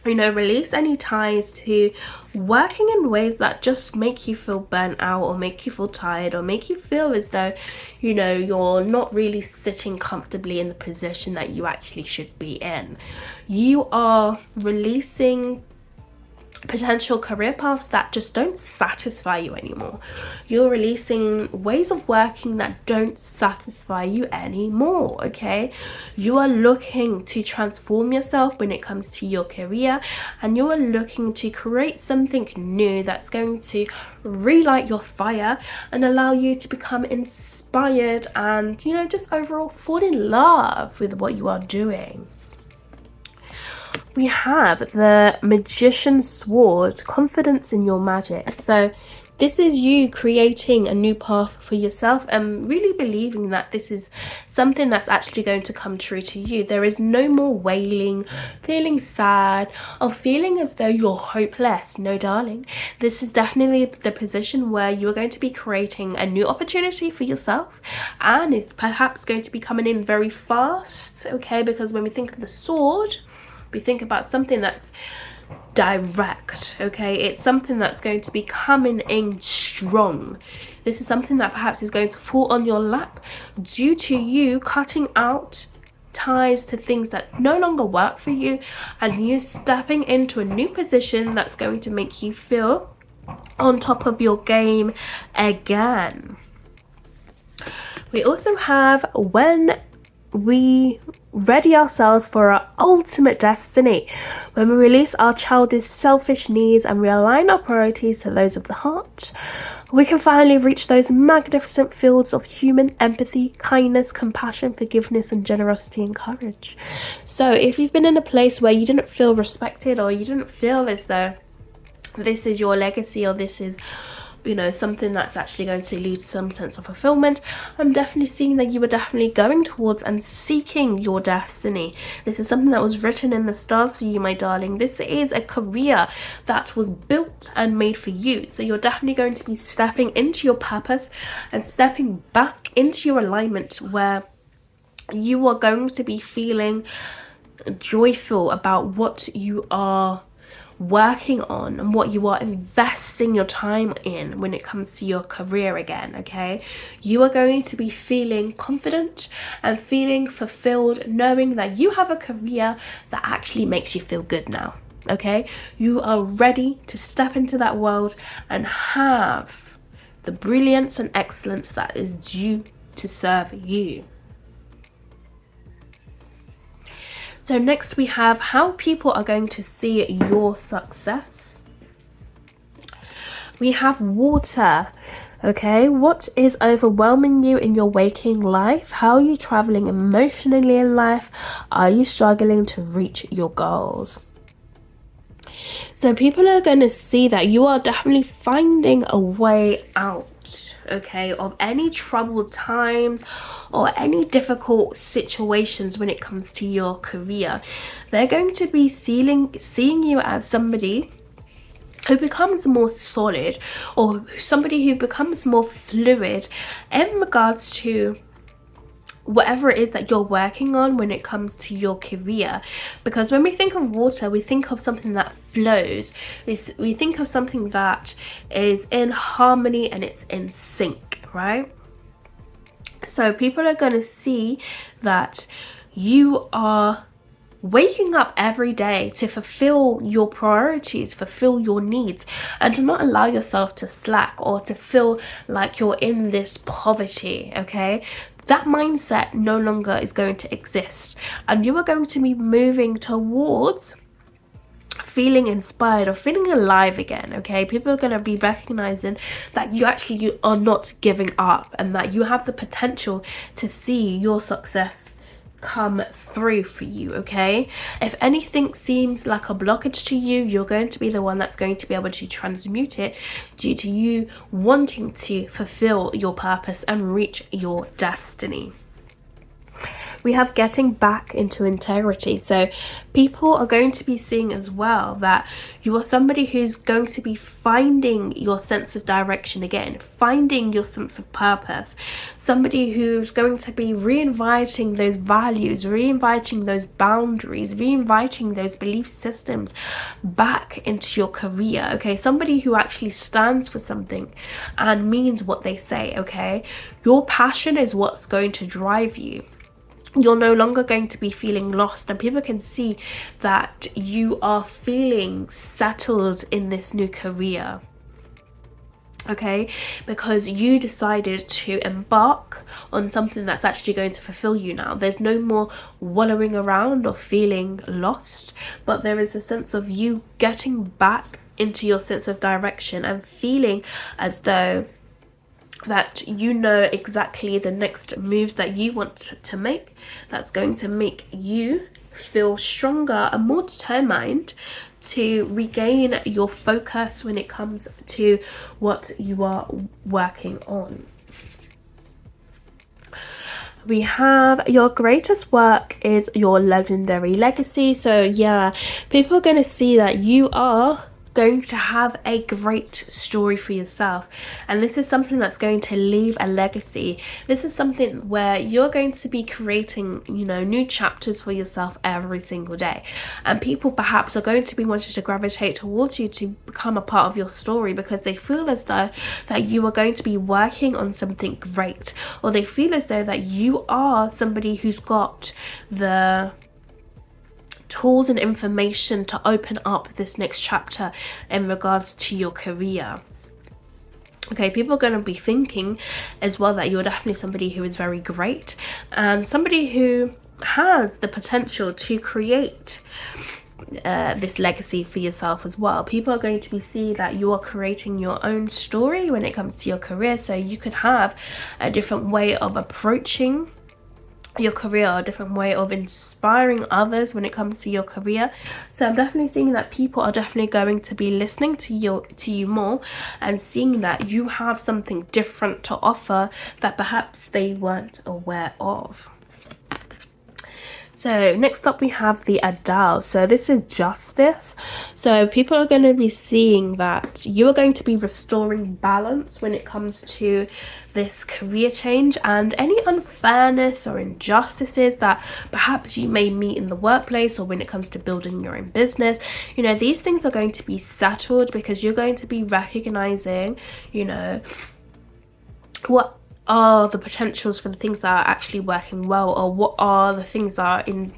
release any ties to working in ways that just make you feel burnt out or make you feel tired or make you feel as though you're not really sitting comfortably in the position that you actually should be in. You are releasing potential career paths that just don't satisfy you anymore. You're releasing ways of working that don't satisfy you anymore, okay? You are looking to transform yourself when it comes to your career, and you are looking to create something new that's going to relight your fire and allow you to become inspired and just overall fall in love with what you are doing. We have the Magician's Sword, confidence in your magic. So this is you creating a new path for yourself and really believing that this is something that's actually going to come true to you. There is no more wailing, feeling sad, or feeling as though you're hopeless. No, darling. This is definitely the position where you are going to be creating a new opportunity for yourself, and it's perhaps going to be coming in very fast, okay? Because when we think of the sword, We think about something that's direct, okay? It's something that's going to be coming in strong. This is something that perhaps is going to fall on your lap due to you cutting out ties to things that no longer work for you, and you stepping into a new position that's going to make you feel on top of your game again. We also have when we ready ourselves for our ultimate destiny, when we release our childish selfish needs and realign our priorities to those of the heart, we can finally reach those magnificent fields of human empathy, kindness, compassion, forgiveness, and generosity and courage. So if you've been in a place where you didn't feel respected, or you didn't feel as though this is your legacy, or this is, you know, something that's actually going to lead to some sense of fulfillment, I'm definitely seeing that you were definitely going towards and seeking your destiny. This is something that was written in the stars for you, my darling. This is a career that was built and made for you. So you're definitely going to be stepping into your purpose and stepping back into your alignment, where you are going to be feeling joyful about what you are working on and what you are investing your time in when it comes to your career again. Okay, you are going to be feeling confident and feeling fulfilled, knowing that you have a career that actually makes you feel good now. Okay, you are ready to step into that world and have the brilliance and excellence that is due to serve you. So next we have how people are going to see your success. We have water. Okay, what is overwhelming you in your waking life? How are you traveling emotionally in life? Are you struggling to reach your goals? So people are going to see that you are definitely finding a way out, okay, of any troubled times or any difficult situations when it comes to your career. They're going to be seeing you as somebody who becomes more solid, or somebody who becomes more fluid in regards to whatever it is that you're working on when it comes to your career. Because when we think of water, we think of something that flows. We think of something that is in harmony and it's in sync, right? So people are going to see that you are waking up every day to fulfill your priorities, fulfill your needs, and to not allow yourself to slack or to feel like you're in this poverty, okay? That mindset no longer is going to exist, and you are going to be moving towards feeling inspired or feeling alive again, okay? People are going to be recognizing that you are not giving up, and that you have the potential to see your success come through for you, okay? If anything seems like a blockage to you, you're going to be the one that's going to be able to transmute it due to you wanting to fulfill your purpose and reach your destiny. We have getting back into integrity. So people are going to be seeing as well that you are somebody who's going to be finding your sense of direction again, finding your sense of purpose, somebody who's going to be reinviting those values, reinviting those boundaries, reinviting those belief systems back into your career, okay? Somebody who actually stands for something and means what they say, okay? Your passion is what's going to drive you. You're no longer going to be feeling lost, and people can see that you are feeling settled in this new career, okay? Because you decided to embark on something that's actually going to fulfill you now. There's no more wallowing around or feeling lost, but there is a sense of you getting back into your sense of direction and feeling as though that you know exactly the next moves that you want to make, that's going to make you feel stronger and more determined to regain your focus when it comes to what you are working on. We have your greatest work is your legendary legacy. So yeah, people are going to see that you are going to have a great story for yourself, and this is something that's going to leave a legacy. This is something where you're going to be creating, you know, new chapters for yourself every single day, and people perhaps are going to be wanting to gravitate towards you to become a part of your story because they feel as though that you are going to be working on something great, or they feel as though that you are somebody who's got the tools and information to open up this next chapter in regards to your career. Okay, people are going to be thinking as well that you're definitely somebody who is very great and somebody who has the potential to create this legacy for yourself as well. People are going to be seeing that you are creating your own story when it comes to your career, so you could have a different way of approaching your career, a different way of inspiring others when it comes to your career. So I'm definitely seeing that people are definitely going to be listening to you more and seeing that you have something different to offer that perhaps they weren't aware of. So next up we have the Adele. So this is justice. So people are going to be seeing that you are going to be restoring balance when it comes to this career change, and any unfairness or injustices that perhaps you may meet in the workplace or when it comes to building your own business, you know, these things are going to be settled because you're going to be recognizing, you know, what are the potentials for the things that are actually working well, or what are the things that are in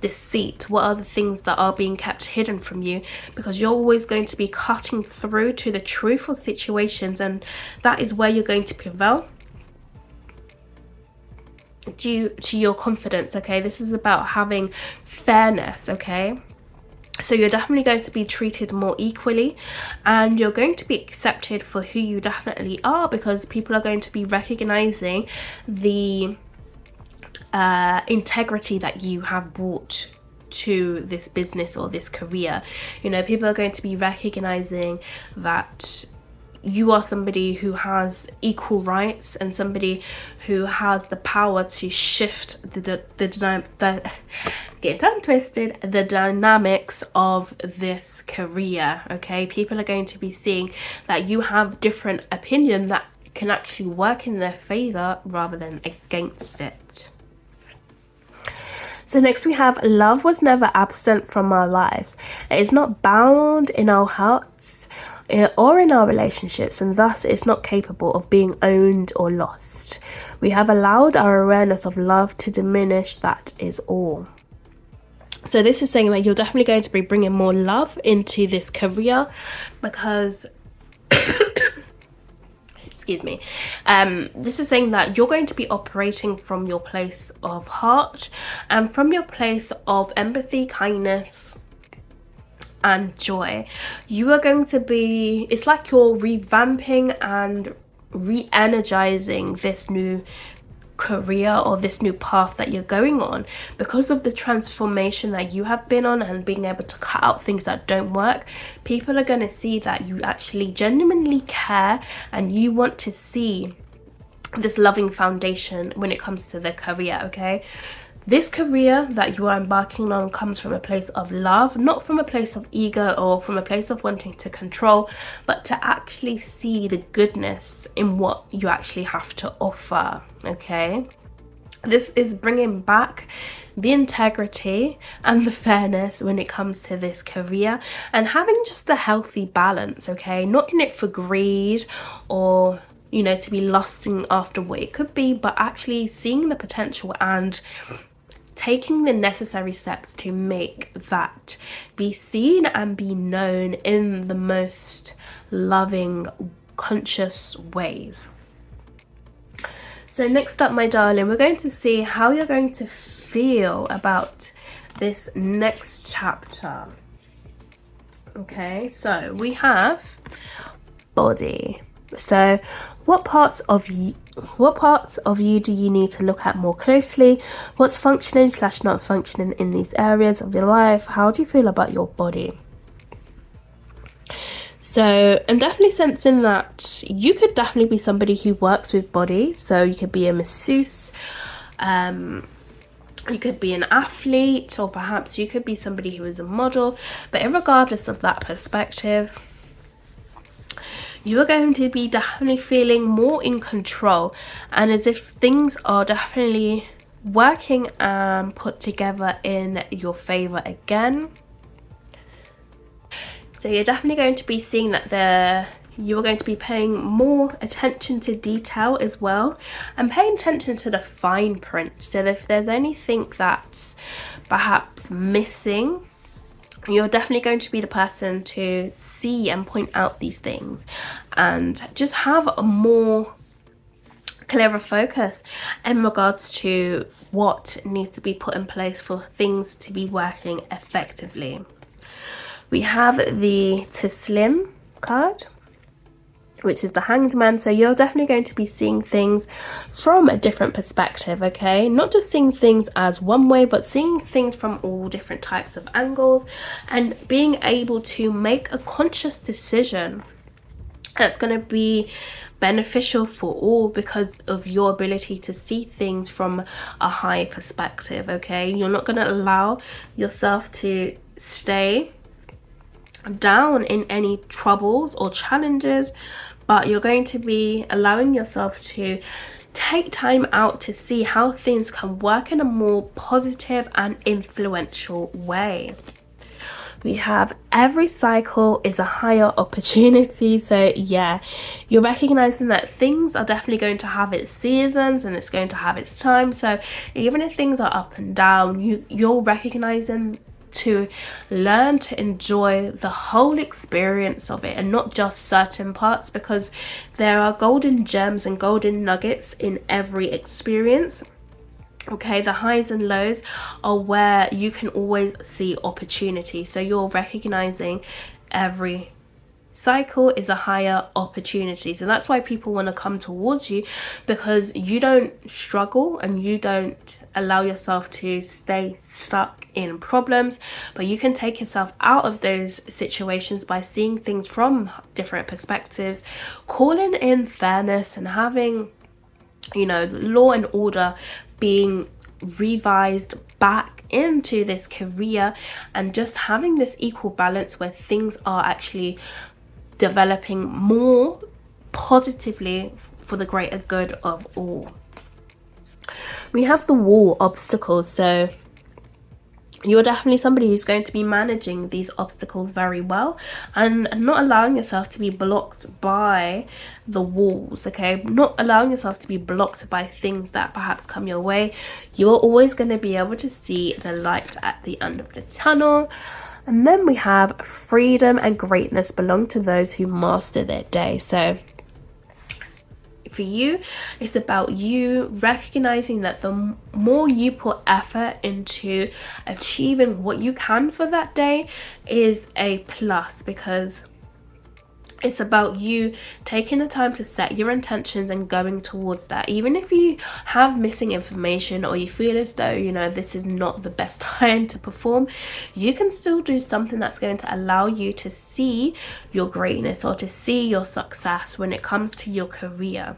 deceit, what are the things that are being kept hidden from you, because you're always going to be cutting through to the truthful situations, and that is where you're going to prevail due to your confidence. Okay, this is about having fairness. Okay, so you're definitely going to be treated more equally, and you're going to be accepted for who you definitely are, because people are going to be recognizing the integrity that you have brought to this business or this career. You know, people are going to be recognizing that you are somebody who has equal rights and somebody who has the power to shift the get tongue twisted, the dynamics of this career. Okay, people are going to be seeing that you have different opinion that can actually work in their favor rather than against it. So next we have love was never absent from our lives. It is not bound in our hearts or in our relationships, and thus it's not capable of being owned or lost. We have allowed our awareness of love to diminish, that is all. So this is saying that you're definitely going to be bringing more love into this career, because excuse me, this is saying that you're going to be operating from your place of heart and from your place of empathy, kindness and joy. You are going to be, it's like you're revamping and re-energizing this new career or this new path that you're going on because of the transformation that you have been on, and being able to cut out things that don't work. People are going to see that you actually genuinely care and you want to see this loving foundation when it comes to the career. Okay, this career that you are embarking on comes from a place of love, not from a place of ego or from a place of wanting to control, but to actually see the goodness in what you actually have to offer. Okay, this is bringing back the integrity and the fairness when it comes to this career, and having just a healthy balance. Okay, not in it for greed or, you know, to be lusting after what it could be, but actually seeing the potential and taking the necessary steps to make that be seen and be known in the most loving, conscious ways. So next up, my darling, we're going to see how you're going to feel about this next chapter. Okay, so we have body. So what parts of you do you need to look at more closely? What's functioning / not functioning in these areas of your life? How do you feel about your body? So I'm definitely sensing that you could definitely be somebody who works with body. So you could be a masseuse, You could be an athlete, or perhaps you could be somebody who is a model. But regardless of that perspective, you are going to be definitely feeling more in control, and as if things are definitely working and put together in your favor again. So you're definitely going to be seeing that you're going to be paying more attention to detail as well, and paying attention to the fine print. So if there's anything that's perhaps missing, you're definitely going to be the person to see and point out these things, and just have a more clearer focus in regards to what needs to be put in place for things to be working effectively. We have the Taslim card, which is the Hanged Man. So you're definitely going to be seeing things from a different perspective, okay? Not just seeing things as one way, but seeing things from all different types of angles, and being able to make a conscious decision that's going to be beneficial for all because of your ability to see things from a high perspective, okay? You're not going to allow yourself to stay down in any troubles or challenges, but you're going to be allowing yourself to take time out to see how things can work in a more positive and influential way. We have every cycle is a higher opportunity. So yeah, you're recognizing that things are definitely going to have its seasons and it's going to have its time. So even if things are up and down, you're recognizing to learn to enjoy the whole experience of it and not just certain parts, because there are golden gems and golden nuggets in every experience. Okay, the highs and lows are where you can always see opportunity. So you're recognizing every cycle is a higher opportunity. So that's why people want to come towards you, because you don't struggle and you don't allow yourself to stay stuck in problems, but you can take yourself out of those situations by seeing things from different perspectives, calling in fairness, and having, you know, law and order being revised back into this career, and just having this equal balance where things are actually developing more positively for the greater good of all. We have the wall obstacles. So you're definitely somebody who's going to be managing these obstacles very well and not allowing yourself to be blocked by the walls, okay? Not allowing yourself to be blocked by things that perhaps come your way. You're always going to be able to see the light at the end of the tunnel. And then we have freedom and greatness belong to those who master their day. So for you, it's about you recognizing that the more you put effort into achieving what you can for that day is a plus, because it's about you taking the time to set your intentions and going towards that. Even if you have missing information or you feel as though, you know, this is not the best time to perform, you can still do something that's going to allow you to see your greatness or to see your success when it comes to your career.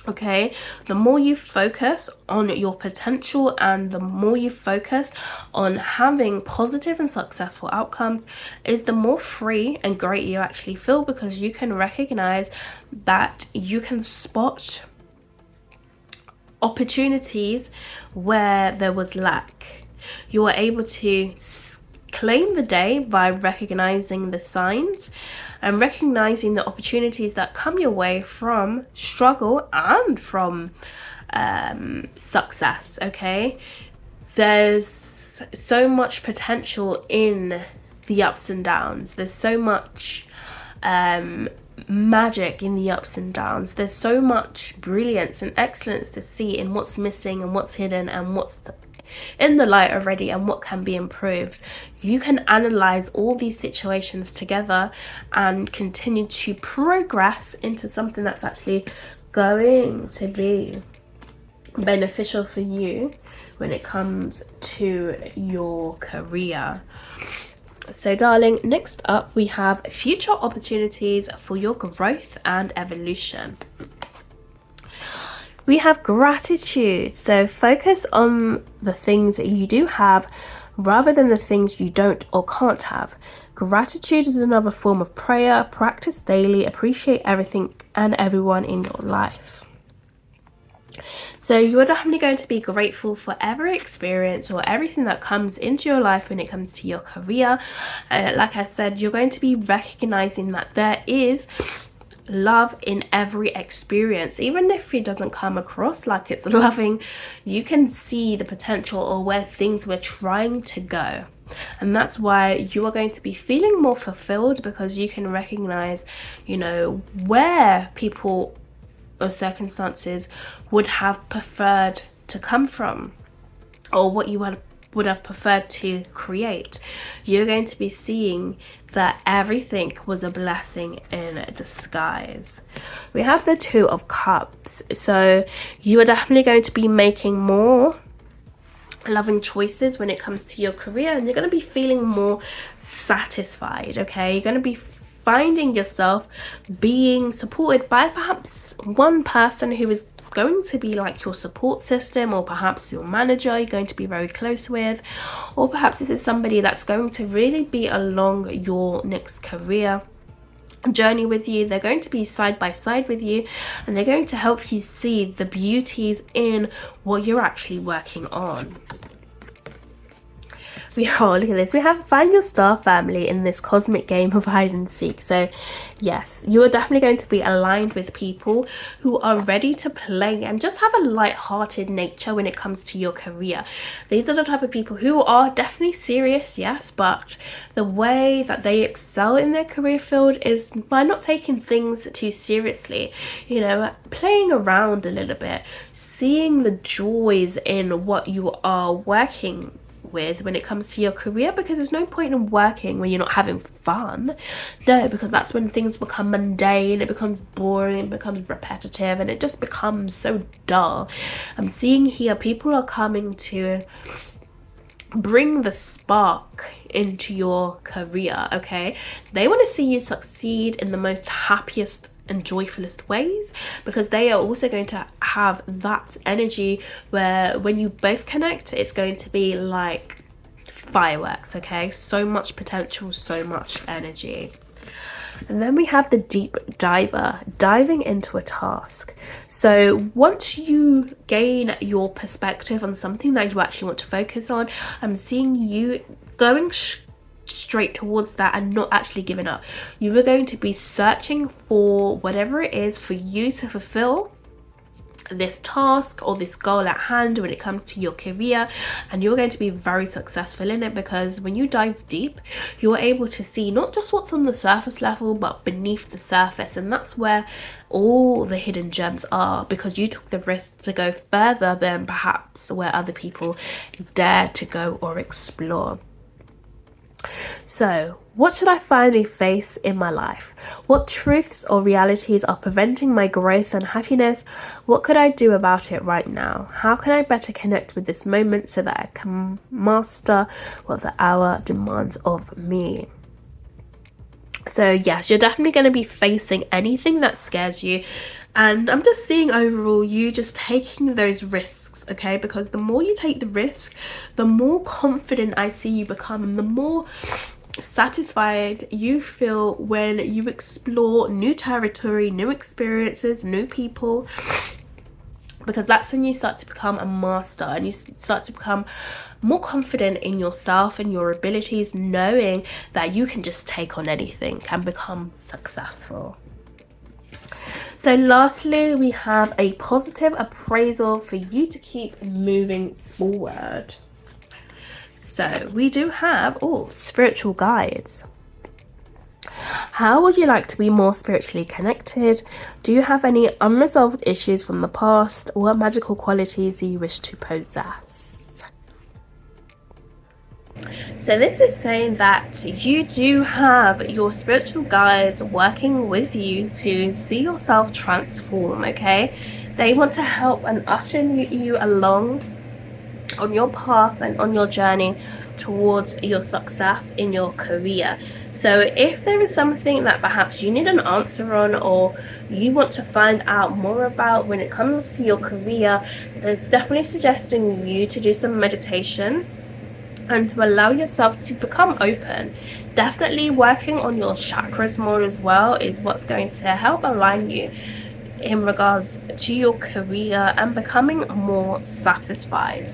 Okay, the more you focus on your potential and the more you focus on having positive and successful outcomes, is the more free and great you actually feel, because you can recognize that you can spot opportunities where there was lack. You are able to claim the day by recognizing the signs and recognizing the opportunities that come your way from struggle and from success. Okay, there's so much potential in the ups and downs. There's so much magic in the ups and downs. There's so much brilliance and excellence to see in what's missing and what's hidden and what's in the light already and what can be improved. You can analyze all these situations together and continue to progress into something that's actually going to be beneficial for you when it comes to your career. So darling, next up we have future opportunities for your growth and evolution. We have gratitude. So focus on the things that you do have rather than the things you don't or can't have. Gratitude is another form of prayer. Practice daily. Appreciate everything and everyone in your life. So you're definitely going to be grateful for every experience or everything that comes into your life when it comes to your career. Like I said, you're going to be recognizing that there is love in every experience. Even if it doesn't come across like it's loving, you can see the potential or where things were trying to go. And that's why you are going to be feeling more fulfilled, because you can recognize, where people or circumstances would have preferred to come from, or what you would have preferred to create. You're going to be seeing that everything was a blessing in disguise. We have the Two of Cups. So you are definitely going to be making more loving choices when it comes to your career, and you're going to be feeling more satisfied. Okay, you're going to be finding yourself being supported by perhaps one person who is going to be like your support system, or perhaps your manager you're going to be very close with, or perhaps this is somebody that's going to really be along your next career journey with you. They're going to be side by side with you, and they're going to help you see the beauties in what you're actually working on. Look at this. We have find your star family in this cosmic game of hide and seek. So yes, you are definitely going to be aligned with people who are ready to play and just have a light-hearted nature when it comes to your career. These are the type of people who are definitely serious, yes, but the way that they excel in their career field is by not taking things too seriously, playing around a little bit, seeing the joys in what you are working with when it comes to your career, because there's no point in working when you're not having fun. No, because that's when things become mundane, it becomes boring, it becomes repetitive, and it just becomes so dull. I'm seeing here people are coming to bring the spark into your career. Okay, they want to see you succeed in the most happiest and joyfulest ways, because they are also going to have that energy where when you both connect, it's going to be like fireworks. Okay, so much potential, so much energy. And then we have the deep diver, diving into a task. So once you gain your perspective on something that you actually want to focus on, I'm seeing you going straight towards that and not actually giving up. You are going to be searching for whatever it is for you to fulfill this task or this goal at hand when it comes to your career, and you're going to be very successful in it, because when you dive deep, you're able to see not just what's on the surface level but beneath the surface, and that's where all the hidden gems are, because you took the risk to go further than perhaps where other people dare to go or explore. So, what should I finally face in my life? What truths or realities are preventing my growth and happiness? What could I do about it right now? How can I better connect with this moment so that I can master what the hour demands of me? So yes, you're definitely going to be facing anything that scares you. And I'm just seeing overall you just taking those risks, okay? Because the more you take the risk, the more confident I see you become, and the more satisfied you feel when you explore new territory, new experiences, new people. Because that's when you start to become a master, and you start to become more confident in yourself and your abilities, knowing that you can just take on anything and become successful. So lastly, we have a positive appraisal for you to keep moving forward. So we do have, spiritual guides. How would you like to be more spiritually connected? Do you have any unresolved issues from the past? What magical qualities do you wish to possess? So this is saying that you do have your spiritual guides working with you to see yourself transform, okay? They want to help and usher you along on your path and on your journey towards your success in your career. So if there is something that perhaps you need an answer on, or you want to find out more about when it comes to your career, then definitely suggesting you to do some meditation and to allow yourself to become open. Definitely working on your chakras more as well is what's going to help align you in regards to your career and becoming more satisfied.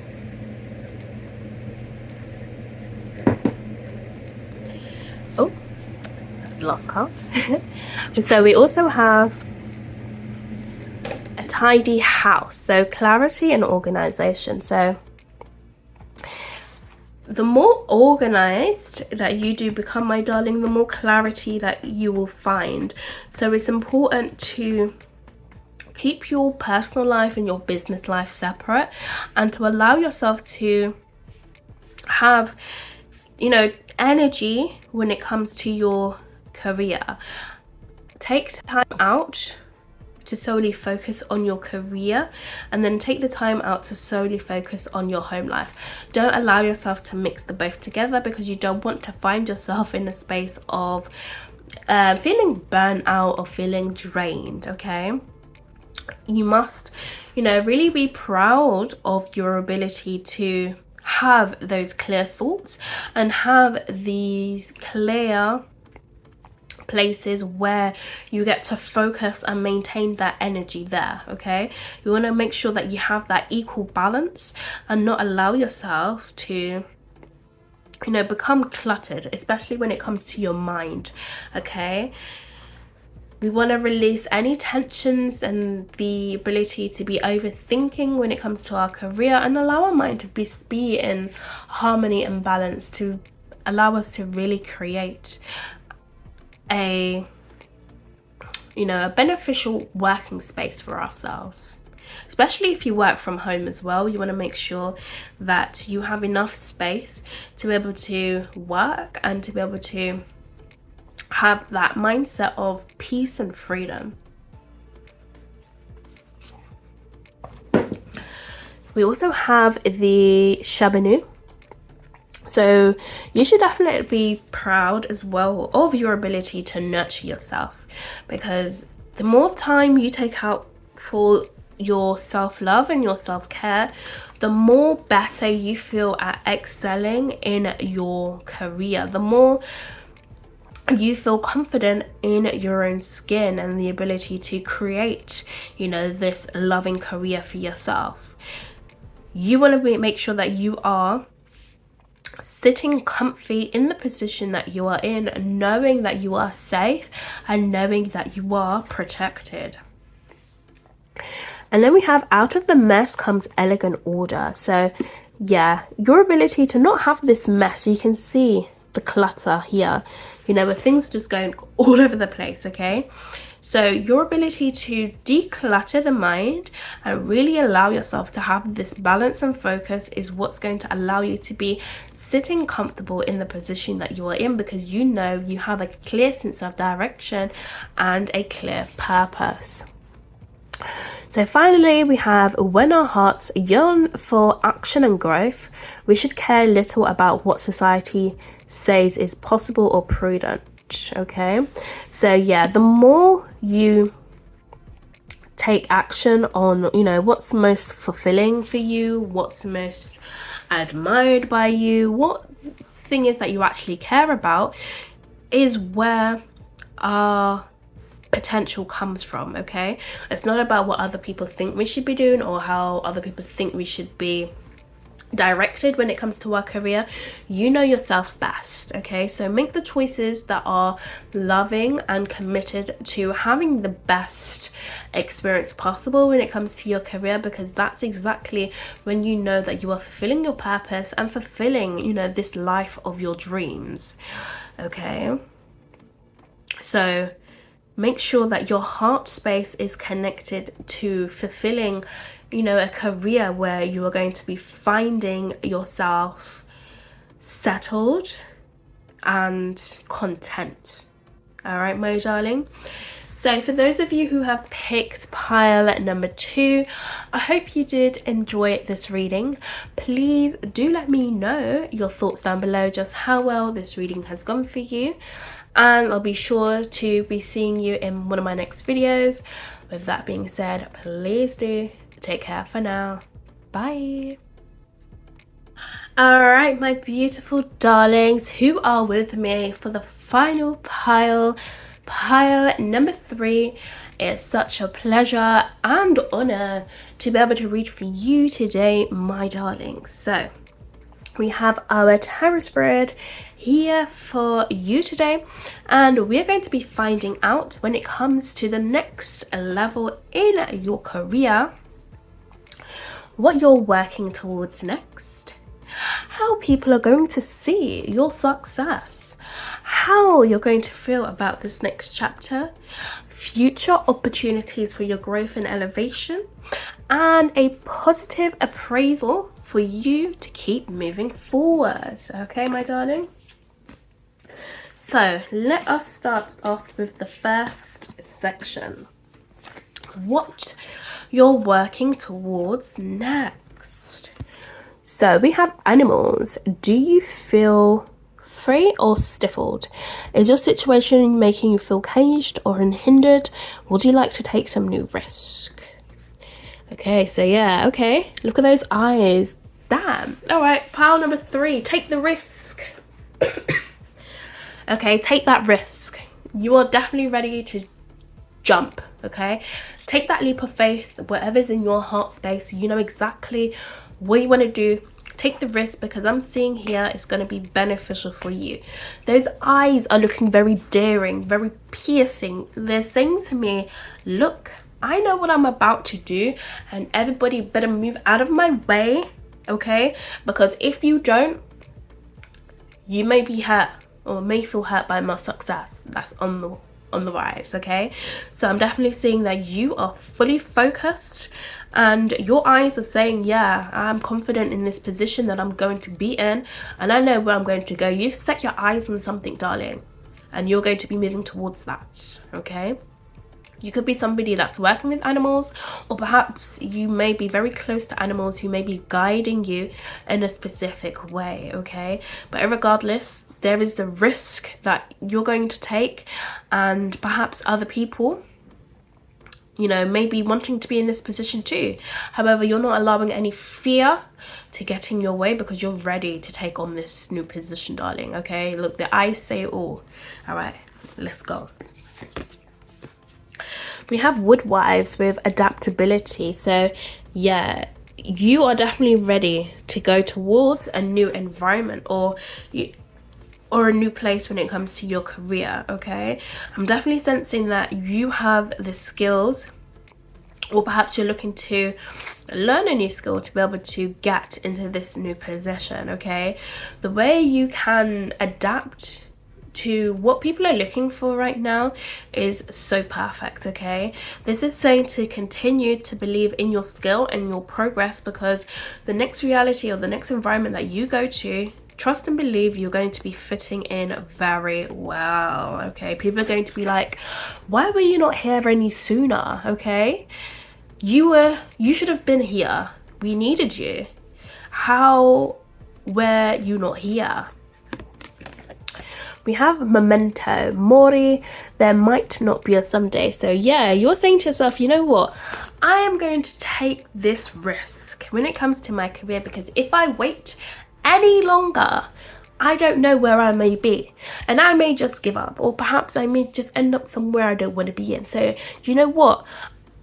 Oh, that's the last card. So we also have a tidy house, so clarity and organization. So the more organized that you do become, my darling, the more clarity that you will find. So it's important to keep your personal life and your business life separate, and to allow yourself to have, energy when it comes to your career. Take time out to solely focus on your career, and then take the time out to solely focus on your home life. Don't allow yourself to mix the both together, because you don't want to find yourself in a space of feeling burnt out or feeling drained. Okay, you must really be proud of your ability to have those clear thoughts and have these clear places where you get to focus and maintain that energy there. Okay, you want to make sure that you have that equal balance and not allow yourself to become cluttered, especially when it comes to your mind. Okay, we want to release any tensions and the ability to be overthinking when it comes to our career, and allow our mind to be in harmony and balance, to allow us to really create a beneficial working space for ourselves. Especially if you work from home as well, you want to make sure that you have enough space to be able to work and to be able to have that mindset of peace and freedom. We also have the Shabanu. So you should definitely be proud as well of your ability to nurture yourself, because the more time you take out for your self-love and your self-care, the more better you feel at excelling in your career, the more you feel confident in your own skin and the ability to create this loving career for yourself. You want to make sure that you are sitting comfy in the position that you are in, knowing that you are safe and knowing that you are protected. And then we have, out of the mess comes elegant order. So yeah, your ability to not have this mess. You can see the clutter here, where things are just going all over the place. Okay, so your ability to declutter the mind and really allow yourself to have this balance and focus is what's going to allow you to be sitting comfortable in the position that you are in, because you have a clear sense of direction and a clear purpose. So finally, we have, when our hearts yearn for action and growth, we should care little about what society says is possible or prudent. Okay, so yeah, the more you take action on what's most fulfilling for you, what's most admired by you, what thing is that you actually care about, is where our potential comes from. Okay, it's not about what other people think we should be doing or how other people think we should be directed when it comes to our career. You know yourself best. Okay, so make the choices that are loving and committed to having the best experience possible when it comes to your career, because that's exactly when you know that you are fulfilling your purpose and fulfilling this life of your dreams. Okay, so make sure that your heart space is connected to fulfilling a career where you are going to be finding yourself settled and content. All right, my darling. So for those of you who have picked pile number 2, I hope you did enjoy this reading. Please do let me know your thoughts down below, just how well this reading has gone for you. And I'll be sure to be seeing you in one of my next videos. With that being said, please do take care for now. Bye. Alright, my beautiful darlings who are with me for the final pile number 3. It's such a pleasure and honor to be able to read for you today, my darlings. So we have our tarot spread here for you today, and we're going to be finding out when it comes to the next level in your career, what you're working towards next, how people are going to see your success, how you're going to feel about this next chapter, future opportunities for your growth and elevation, and a positive appraisal for you to keep moving forward. Okay, my darling? So let us start off with the first section. What you're working towards next. So we have animals. Do you feel free or stifled? Is your situation making you feel caged or unhindered? Would you like to take some new risk? Okay, so yeah, okay. Look at those eyes. Damn. All right, pile number 3. Take the risk. Okay, take that risk. You are definitely ready to jump, okay? Take that leap of faith, whatever's in your heart space. You know exactly what you want to do. Take the risk, because I'm seeing here it's going to be beneficial for you. Those eyes are looking very daring, very piercing. They're saying to me, look, I know what I'm about to do, and everybody better move out of my way, okay? Because if you don't, you may be hurt or may feel hurt by my success that's on the rise, okay? So I'm definitely seeing that you are fully focused, and your eyes are saying, yeah, I'm confident in this position that I'm going to be in, and I know where I'm going to go. You've set your eyes on something, darling, and you're going to be moving towards that, okay? You could be somebody that's working with animals, or perhaps you may be very close to animals who may be guiding you in a specific way, okay? But regardless, there is the risk that you're going to take, and perhaps other people, you know, may be wanting to be in this position too. However, you're not allowing any fear to get in your way, because you're ready to take on this new position, darling, okay? Look, the eyes say it all. All right, let's go. We have woodwives with adaptability. So yeah, you are definitely ready to go towards a new environment or a new place when it comes to your career, okay? I'm definitely sensing that you have the skills, or perhaps you're looking to learn a new skill to be able to get into this new position, okay? The way you can adapt to what people are looking for right now is so perfect, okay? This is saying to continue to believe in your skill and your progress, because the next reality or the next environment that you go to, trust and believe you're going to be fitting in very well, okay? People are going to be like, why were you not here any sooner, okay? You should have been here. We needed you. How were you not here? We have memento mori, there might not be a someday. So yeah, you're saying to yourself, you know what, I am going to take this risk when it comes to my career, because if I wait any longer, I don't know where I may be, and I may just give up, or perhaps I may just end up somewhere I don't want to be in. So you know what,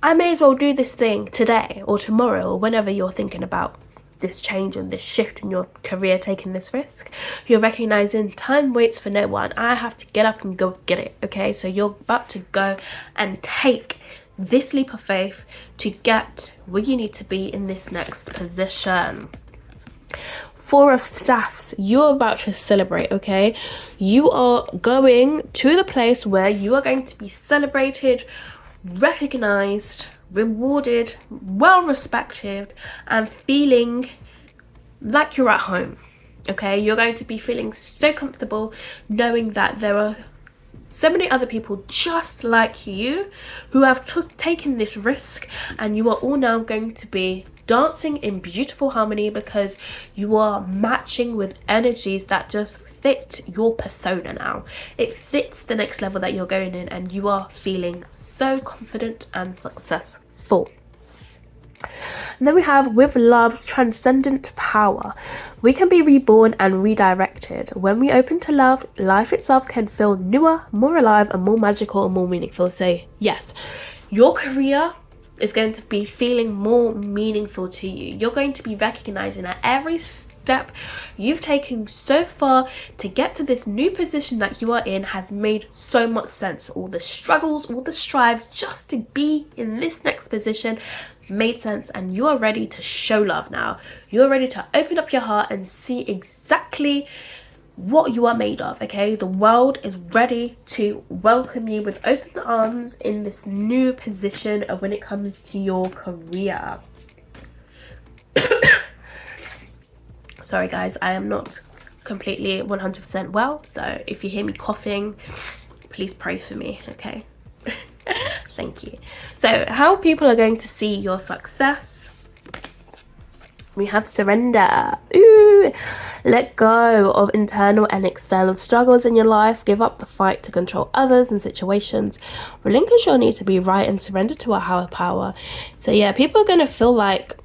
I may as well do this thing today or tomorrow, or whenever you're thinking about this change and this shift in your career, taking this risk. You're recognizing time waits for no one. I have to get up and go get it, okay? So you're about to go and take this leap of faith to get where you need to be in this next position. Four of Staffs, you're about to celebrate, okay? You are going to the place where you are going to be celebrated, recognized, rewarded, well respected, and feeling like you're at home, okay? You're going to be feeling so comfortable knowing that there are so many other people just like you who have taken this risk, and you are all now going to be dancing in beautiful harmony because you are matching with energies that just fit your persona now. It fits the next level that you're going in, and you are feeling so confident and successful. And then we have with love's transcendent power. We can be reborn and redirected. When we open to love, life itself can feel newer, more alive, and more magical and more meaningful. So yes, your career is going to be feeling more meaningful to you. You're going to be recognizing that every step you've taken so far to get to this new position that you are in has made so much sense. All the struggles, all the strives just to be in this next position made sense, and you are ready to show love now. You're ready to open up your heart and see exactly what you are made of, okay? The world is ready to welcome you with open arms in this new position when it comes to your career. Sorry guys, I am not completely 100% well, so if you hear me coughing, please pray for me, okay? Thank you. So how people are going to see your success. We have surrender. Ooh. Let go of internal and external struggles in your life. Give up the fight to control others and situations. Relinquish your need to be right and surrender to a higher power. So yeah, people are going to feel like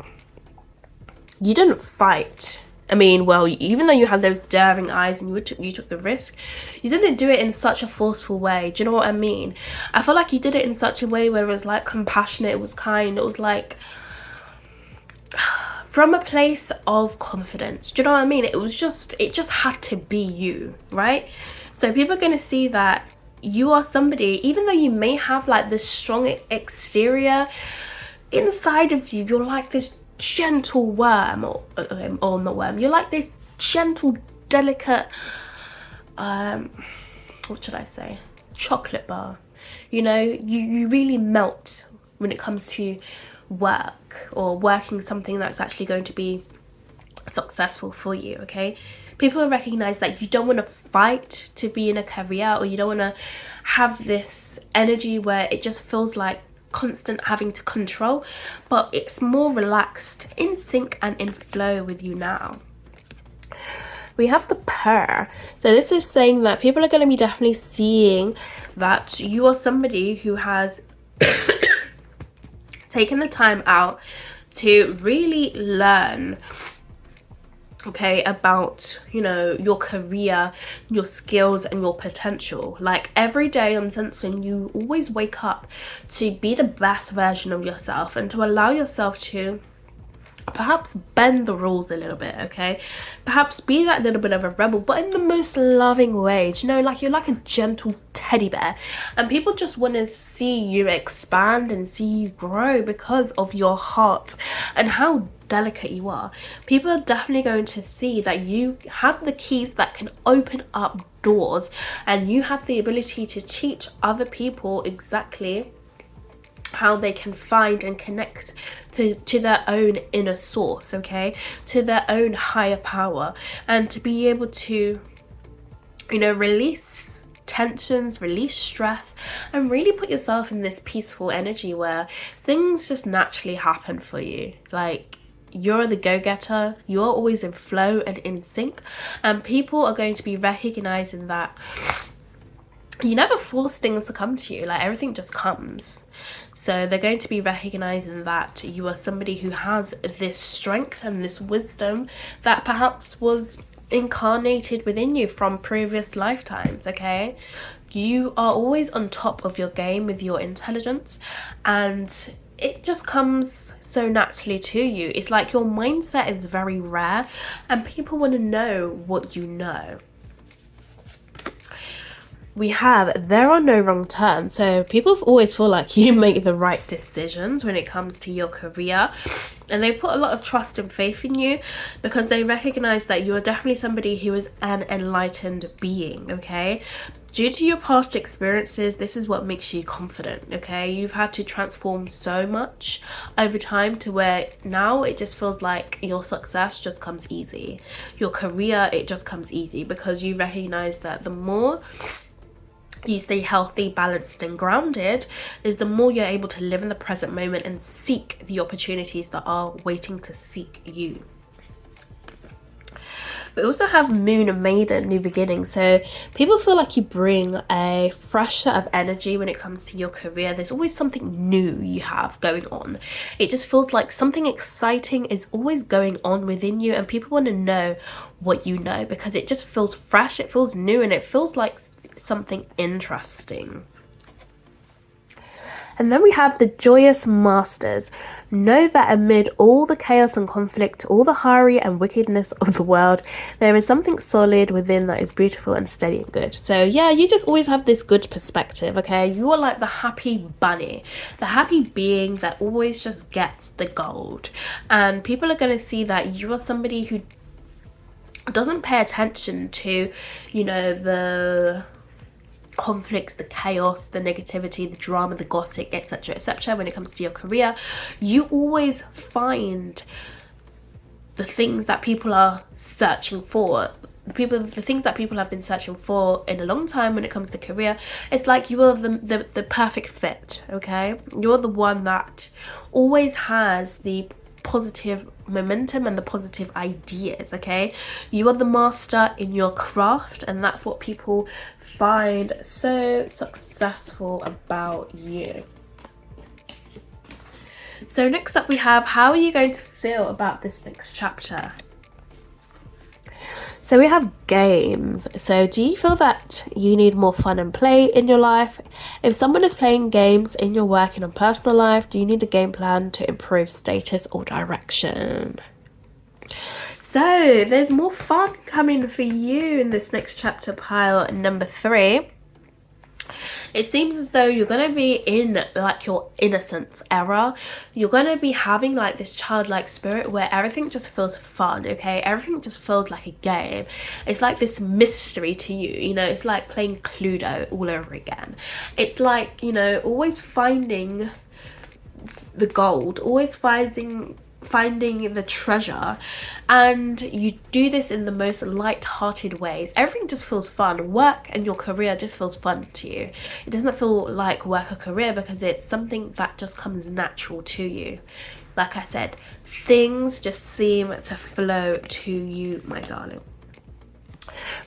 you didn't fight. I mean, well, even though you had those daring eyes and you took the risk, you didn't do it in such a forceful way. Do you know what I mean? I feel like you did it in such a way where it was like compassionate, it was kind, it was like from a place of confidence. Do you know what I mean? It just had to be you, right? So people are going to see that you are somebody, even though you may have like this strong exterior, inside of you, you're like this gentle worm, or not worm, you're like this gentle, delicate, what should I say, chocolate bar. You know, you really melt when it comes to work or working something that's actually going to be successful for you, okay? People recognize that you don't want to fight to be in a career, or you don't want to have this energy where it just feels like constant having to control, but it's more relaxed, in sync and in flow with you now. We have the pair. So this is saying that people are going to be definitely seeing that you are somebody who has taken the time out to really learn, okay, about, you know, your career, your skills and your potential. Like every day I'm sensing you always wake up to be the best version of yourself and to allow yourself to perhaps bend the rules a little bit, okay? Perhaps be that little bit of a rebel, but in the most loving ways. You know, like you're like a gentle teddy bear, and people just want to see you expand and see you grow because of your heart and how delicate you are. People are definitely going to see that you have the keys that can open up doors, and you have the ability to teach other people exactly how they can find and connect to their own inner source, okay, to their own higher power, and to be able to, you know, release tensions, release stress, and really put yourself in this peaceful energy where things just naturally happen for you. Like, you're the go-getter, you're always in flow and in sync, and people are going to be recognizing that you never force things to come to you. Like, everything just comes. So they're going to be recognizing that you are somebody who has this strength and this wisdom that perhaps was incarnated within you from previous lifetimes, okay? You are always on top of your game with your intelligence, and it just comes so naturally to you. It's like your mindset is very rare, and people want to know what you know. We have, there are no wrong turns. So people always feel like you make the right decisions when it comes to your career, and they put a lot of trust and faith in you because they recognize that you are definitely somebody who is an enlightened being, okay? Due to your past experiences, this is what makes you confident, okay? You've had to transform so much over time to where now it just feels like your success just comes easy. Your career, it just comes easy because you recognize that the more you stay healthy, balanced and grounded, is the more you're able to live in the present moment and seek the opportunities that are waiting to seek you. We also have Moon and Maiden, New Beginning. So people feel like you bring a fresh set of energy when it comes to your career. There's always something new you have going on. It just feels like something exciting is always going on within you, and people want to know what you know because it just feels fresh, it feels new, and it feels like something interesting. And then we have the Joyous Masters. Know that amid all the chaos and conflict, all the hurry and wickedness of the world, there is something solid within that is beautiful and steady and good. So yeah, you just always have this good perspective, okay? You are like the happy bunny, the happy being that always just gets the gold. And people are going to see that you are somebody who doesn't pay attention to, you know, the conflicts, the chaos, the negativity, the drama, the gossip, etc., etc. When it comes to your career, you always find the things that people are searching for, the things that people have been searching for in a long time. When it comes to career, it's like you are the perfect fit, okay? You're the one that always has the positive momentum and the positive ideas, okay? You are the master in your craft, and that's what people find so successful about you. So next up we have, how are you going to feel about this next chapter? So we have games. So do you feel that you need more fun and play in your life? If someone is playing games in your work and personal life, do you need a game plan to improve status or direction? So there's more fun coming for you in this next chapter, pile number 3. It seems as though you're going to be in like your innocence era. You're going to be having like this childlike spirit where everything just feels fun, okay? Everything just feels like a game. It's like this mystery to you, you know? It's like playing Cluedo all over again. It's like, you know, always finding the gold, always finding the treasure, and you do this in the most light-hearted ways. Everything just feels fun. Work and your career just feels fun to you. It doesn't feel like work or career because it's something that just comes natural to you. Like I said, things just seem to flow to you, my darling.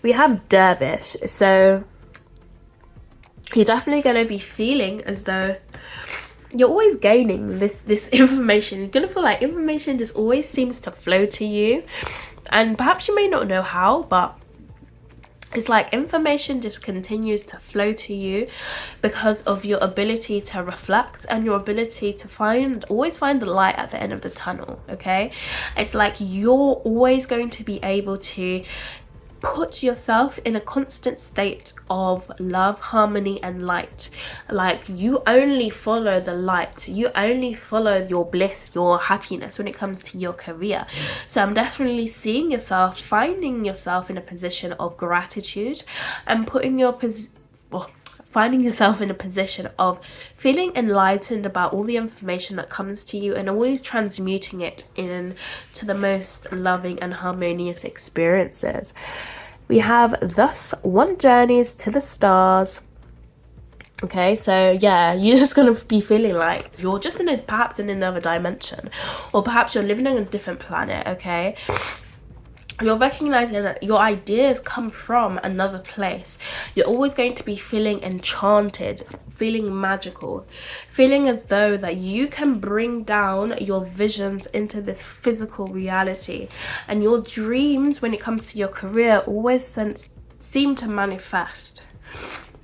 We have Dervish. So you're definitely going to be feeling as though you're always gaining this information. You're gonna feel like information just always seems to flow to you, and perhaps you may not know how, but it's like information just continues to flow to you because of your ability to reflect and your ability to always find the light at the end of the tunnel, okay? It's like you're always going to be able to put yourself in a constant state of love, harmony and light. Like you only follow the light, you only follow your bliss, your happiness when it comes to your career. So I'm definitely seeing yourself finding yourself in a position of gratitude and finding yourself in a position of feeling enlightened about all the information that comes to you and always transmuting it into the most loving and harmonious experiences. We have thus one journeys to the stars. Okay, so yeah, you're just gonna be feeling like you're just perhaps in another dimension, or perhaps you're living on a different planet, okay? You're recognizing that your ideas come from another place. You're always going to be feeling enchanted, feeling magical, feeling as though that you can bring down your visions into this physical reality, and your dreams when it comes to your career always seem to manifest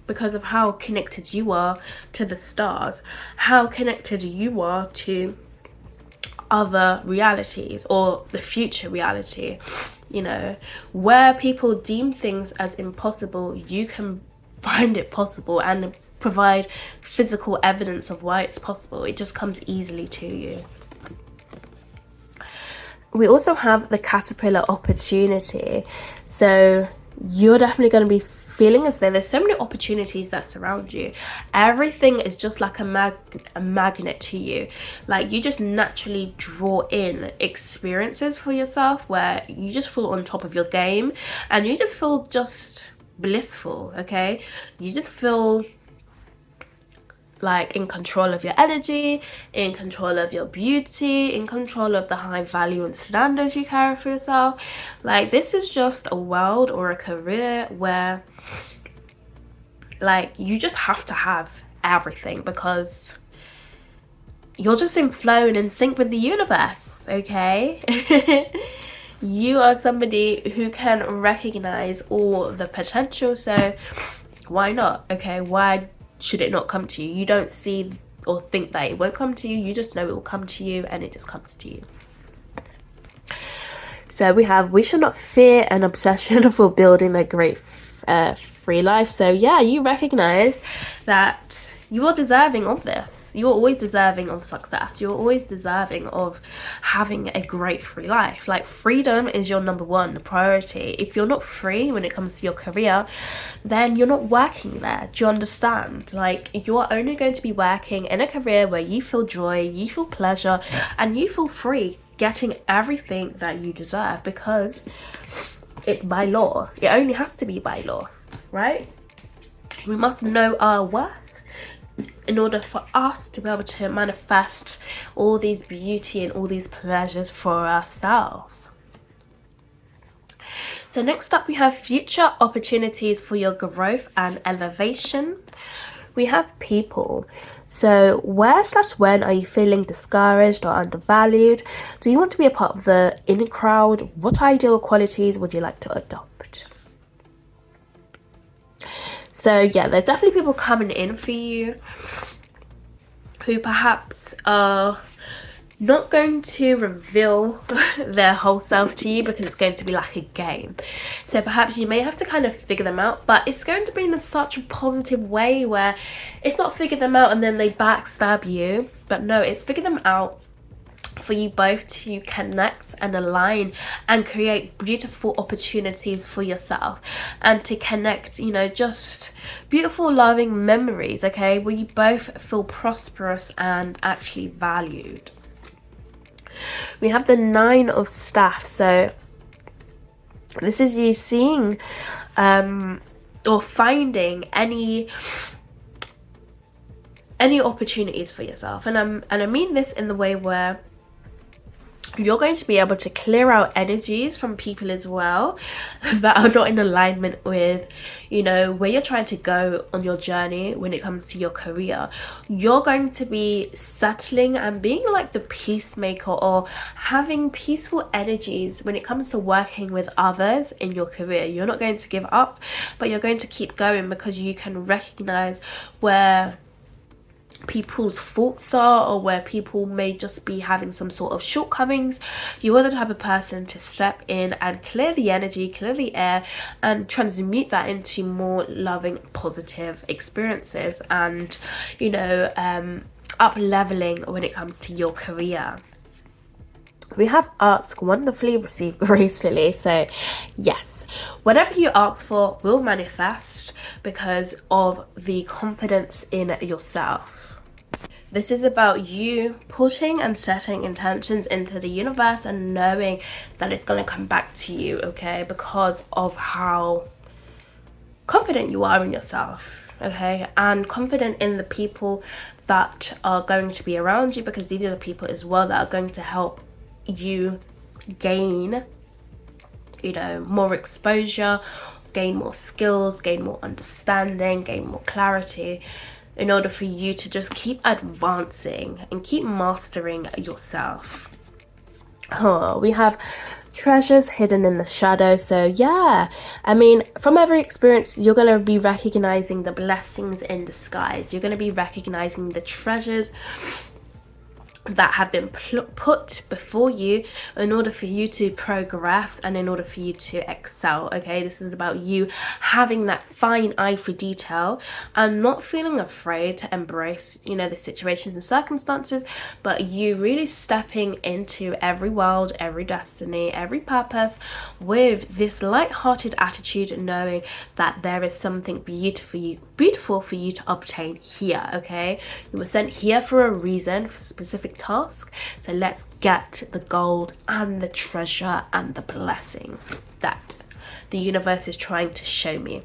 because of how connected you are to the stars, how connected you are to other realities or the future reality. You know, where people deem things as impossible, you can find it possible and provide physical evidence of why it's possible. It just comes easily to you. We also have the caterpillar opportunity. So you're definitely going to be feeling as though there's so many opportunities that surround you. Everything is just like a magnet to you. Like you just naturally draw in experiences for yourself where you just feel on top of your game and you just feel just blissful, okay? You just feel like in control of your energy, in control of your beauty, in control of the high value and standards you carry for yourself. Like, this is just a world or a career where like you just have to have everything, because you're just in flow and in sync with the universe, okay? You are somebody who can recognize all the potential, so why not? Okay, why should it not come to you? You don't see or think that it won't come to you, you just know it will come to you, and it just comes to you. So we should not fear an obsession for building a great free life. So yeah, you recognize that you are deserving of this. You're always deserving of success. You're always deserving of having a great free life. Like, freedom is your number one priority. If you're not free when it comes to your career, then you're not working there. Do you understand? Like, you're only going to be working in a career where you feel joy, you feel pleasure, and you feel free, getting everything that you deserve, because it's by law. It only has to be by law, right? We must know our worth in order for us to be able to manifest all these beauty and all these pleasures for ourselves. So next up, we have future opportunities for your growth and elevation. We have people. So where/when are you feeling discouraged or undervalued? Do you want to be a part of the in crowd? What ideal qualities would you like to adopt? So yeah, there's definitely people coming in for you who perhaps are not going to reveal their whole self to you, because it's going to be like a game. So perhaps you may have to kind of figure them out, but it's going to be in such a positive way, where it's not figure them out and then they backstab you, but no, it's figure them out for you both to connect and align and create beautiful opportunities for yourself, and to connect, you know, just beautiful loving memories, okay, where you both feel prosperous and actually valued. We have the 9 of staff. So this is you seeing or finding any opportunities for yourself, and I mean this in the way where you're going to be able to clear out energies from people as well that are not in alignment with, you know, where you're trying to go on your journey when it comes to your career. You're going to be settling and being like the peacemaker, or having peaceful energies when it comes to working with others in your career. You're not going to give up, but you're going to keep going, because you can recognize where people's faults are, or where people may just be having some sort of shortcomings. You are the type of person to step in and clear the energy, clear the air, and transmute that into more loving, positive experiences, and, you know, up leveling when it comes to your career. We have ask wonderfully, receive gracefully. So yes, whatever you ask for will manifest because of the confidence in yourself. This is about you putting and setting intentions into the universe and knowing that it's going to come back to you, okay, because of how confident you are in yourself, okay, and confident in the people that are going to be around you, because these are the people as well that are going to help you gain, you know, more exposure, gain more skills, gain more understanding, gain more clarity, in order for you to just keep advancing and keep mastering yourself. We have treasures hidden in the shadow. So yeah, I mean, from every experience, you're going to be recognizing the blessings in disguise. You're going to be recognizing the treasures that have been put before you in order for you to progress and in order for you to excel, okay? This is about you having that fine eye for detail and not feeling afraid to embrace, you know, the situations and circumstances, but you really stepping into every world, every destiny, every purpose with this light-hearted attitude, knowing that there is something beautiful for you to obtain here, okay? You were sent here for a reason, for a specific task, so let's get the gold and the treasure and the blessing that the universe is trying to show me.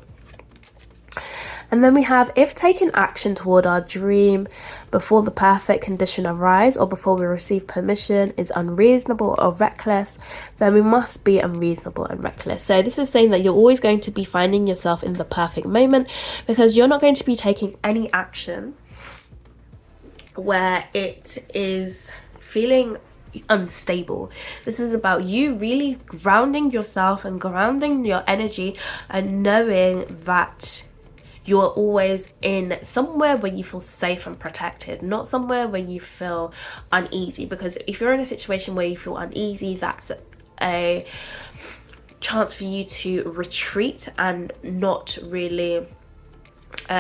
And then we have, if taking action toward our dream before the perfect condition arise or before we receive permission is unreasonable or reckless, then we must be unreasonable and reckless. So this is saying that you're always going to be finding yourself in the perfect moment, because you're not going to be taking any action where it is feeling unstable. This is about you really grounding yourself and grounding your energy and knowing that you're always in somewhere where you feel safe and protected, not somewhere where you feel uneasy. Because if you're in a situation where you feel uneasy, that's a chance for you to retreat and not really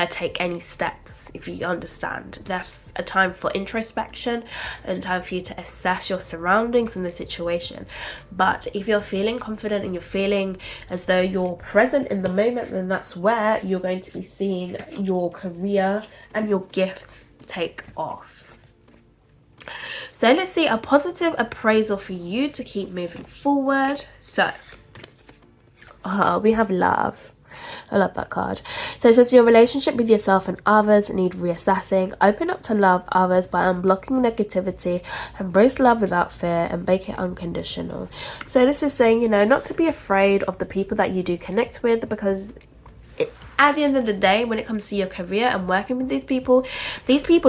take any steps. If you understand, that's a time for introspection and time for you to assess your surroundings and the situation. But if you're feeling confident and you're feeling as though you're present in the moment, then that's where you're going to be seeing your career and your gifts take off. So let's see a positive appraisal for you to keep moving forward. So we have love. I love that card. So it says your relationship with yourself and others need reassessing. Open up to love others by unblocking negativity. Embrace love without fear and make it unconditional. So this is saying, you know, not to be afraid of the people that you do connect with, because at the end of the day, when it comes to your career and working with these people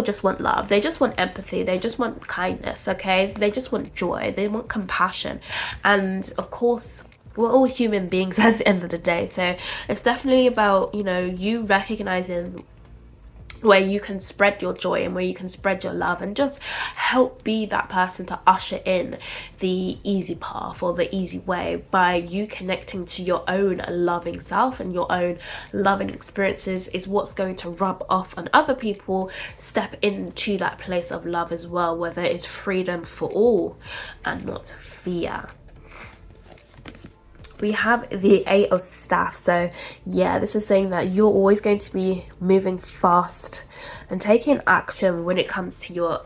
just want love. They just want empathy. They just want kindness, okay? They just want joy. They want compassion. And of course, we're all human beings at the end of the day. So it's definitely about, you know, you recognizing where you can spread your joy and where you can spread your love and just help be that person to usher in the easy path or the easy way by you connecting to your own loving self, and your own loving experiences is what's going to rub off on other people. Step into that place of love as well, whether it's freedom for all and not fear. We have the Eight of Staff. So yeah, this is saying that you're always going to be moving fast and taking action when it comes to your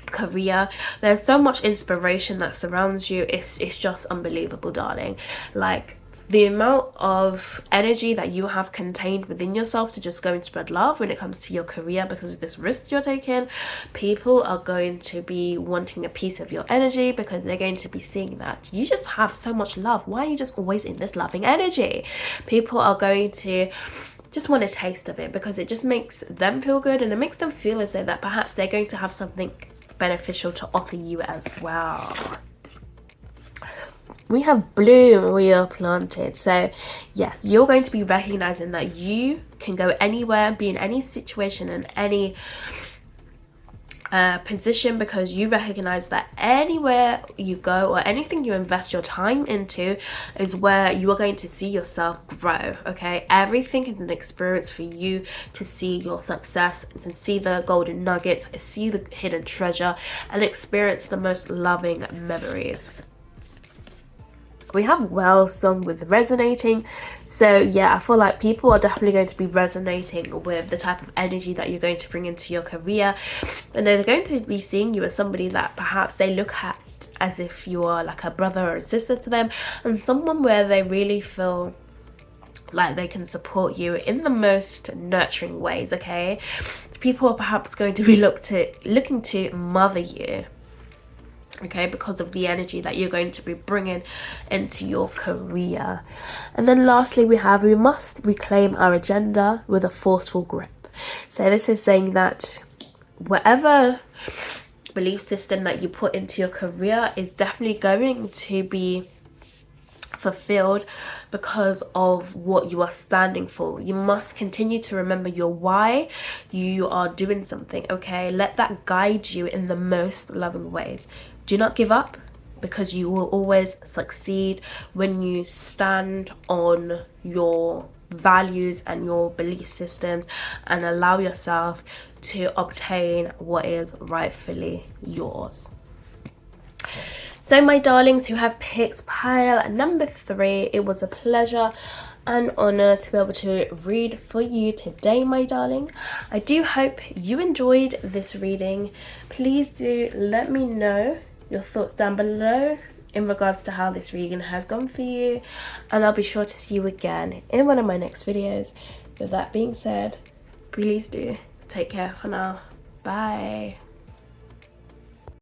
career. There's so much inspiration that surrounds you. It's just unbelievable, darling. Like, the amount of energy that you have contained within yourself to just go and spread love when it comes to your career, because of this risk you're taking, people are going to be wanting a piece of your energy, because they're going to be seeing that you just have so much love. Why are you just always in this loving energy? People are going to just want a taste of it, because it just makes them feel good, and it makes them feel as though that perhaps they're going to have something beneficial to offer you as well. We have bloom where you're planted. So yes, you're going to be recognizing that you can go anywhere, be in any situation and any position, because you recognize that anywhere you go or anything you invest your time into is where you are going to see yourself grow. Okay, everything is an experience for you to see your success, to see the golden nuggets, see the hidden treasure, and experience the most loving memories. We have well sung with resonating. So yeah, I feel like people are definitely going to be resonating with the type of energy that you're going to bring into your career, and they're going to be seeing you as somebody that perhaps they look at as if you are like a brother or a sister to them, and someone where they really feel like they can support you in the most nurturing ways. Okay, people are perhaps going to be looking to mother you, okay, because of the energy that you're going to be bringing into your career. And then lastly, we must reclaim our agenda with a forceful grip. So this is saying that whatever belief system that you put into your career is definitely going to be fulfilled because of what you are standing for. You must continue to remember your why you are doing something, okay? Let that guide you in the most loving ways. Do not give up, because you will always succeed when you stand on your values and your belief systems and allow yourself to obtain what is rightfully yours. So my darlings who have picked pile number 3, it was a pleasure and honor to be able to read for you today, my darling. I do hope you enjoyed this reading. Please do let me know your thoughts down below in regards to how this reading has gone for you, and I'll be sure to see you again in one of my next videos. with that being said, please do take care for now. Bye.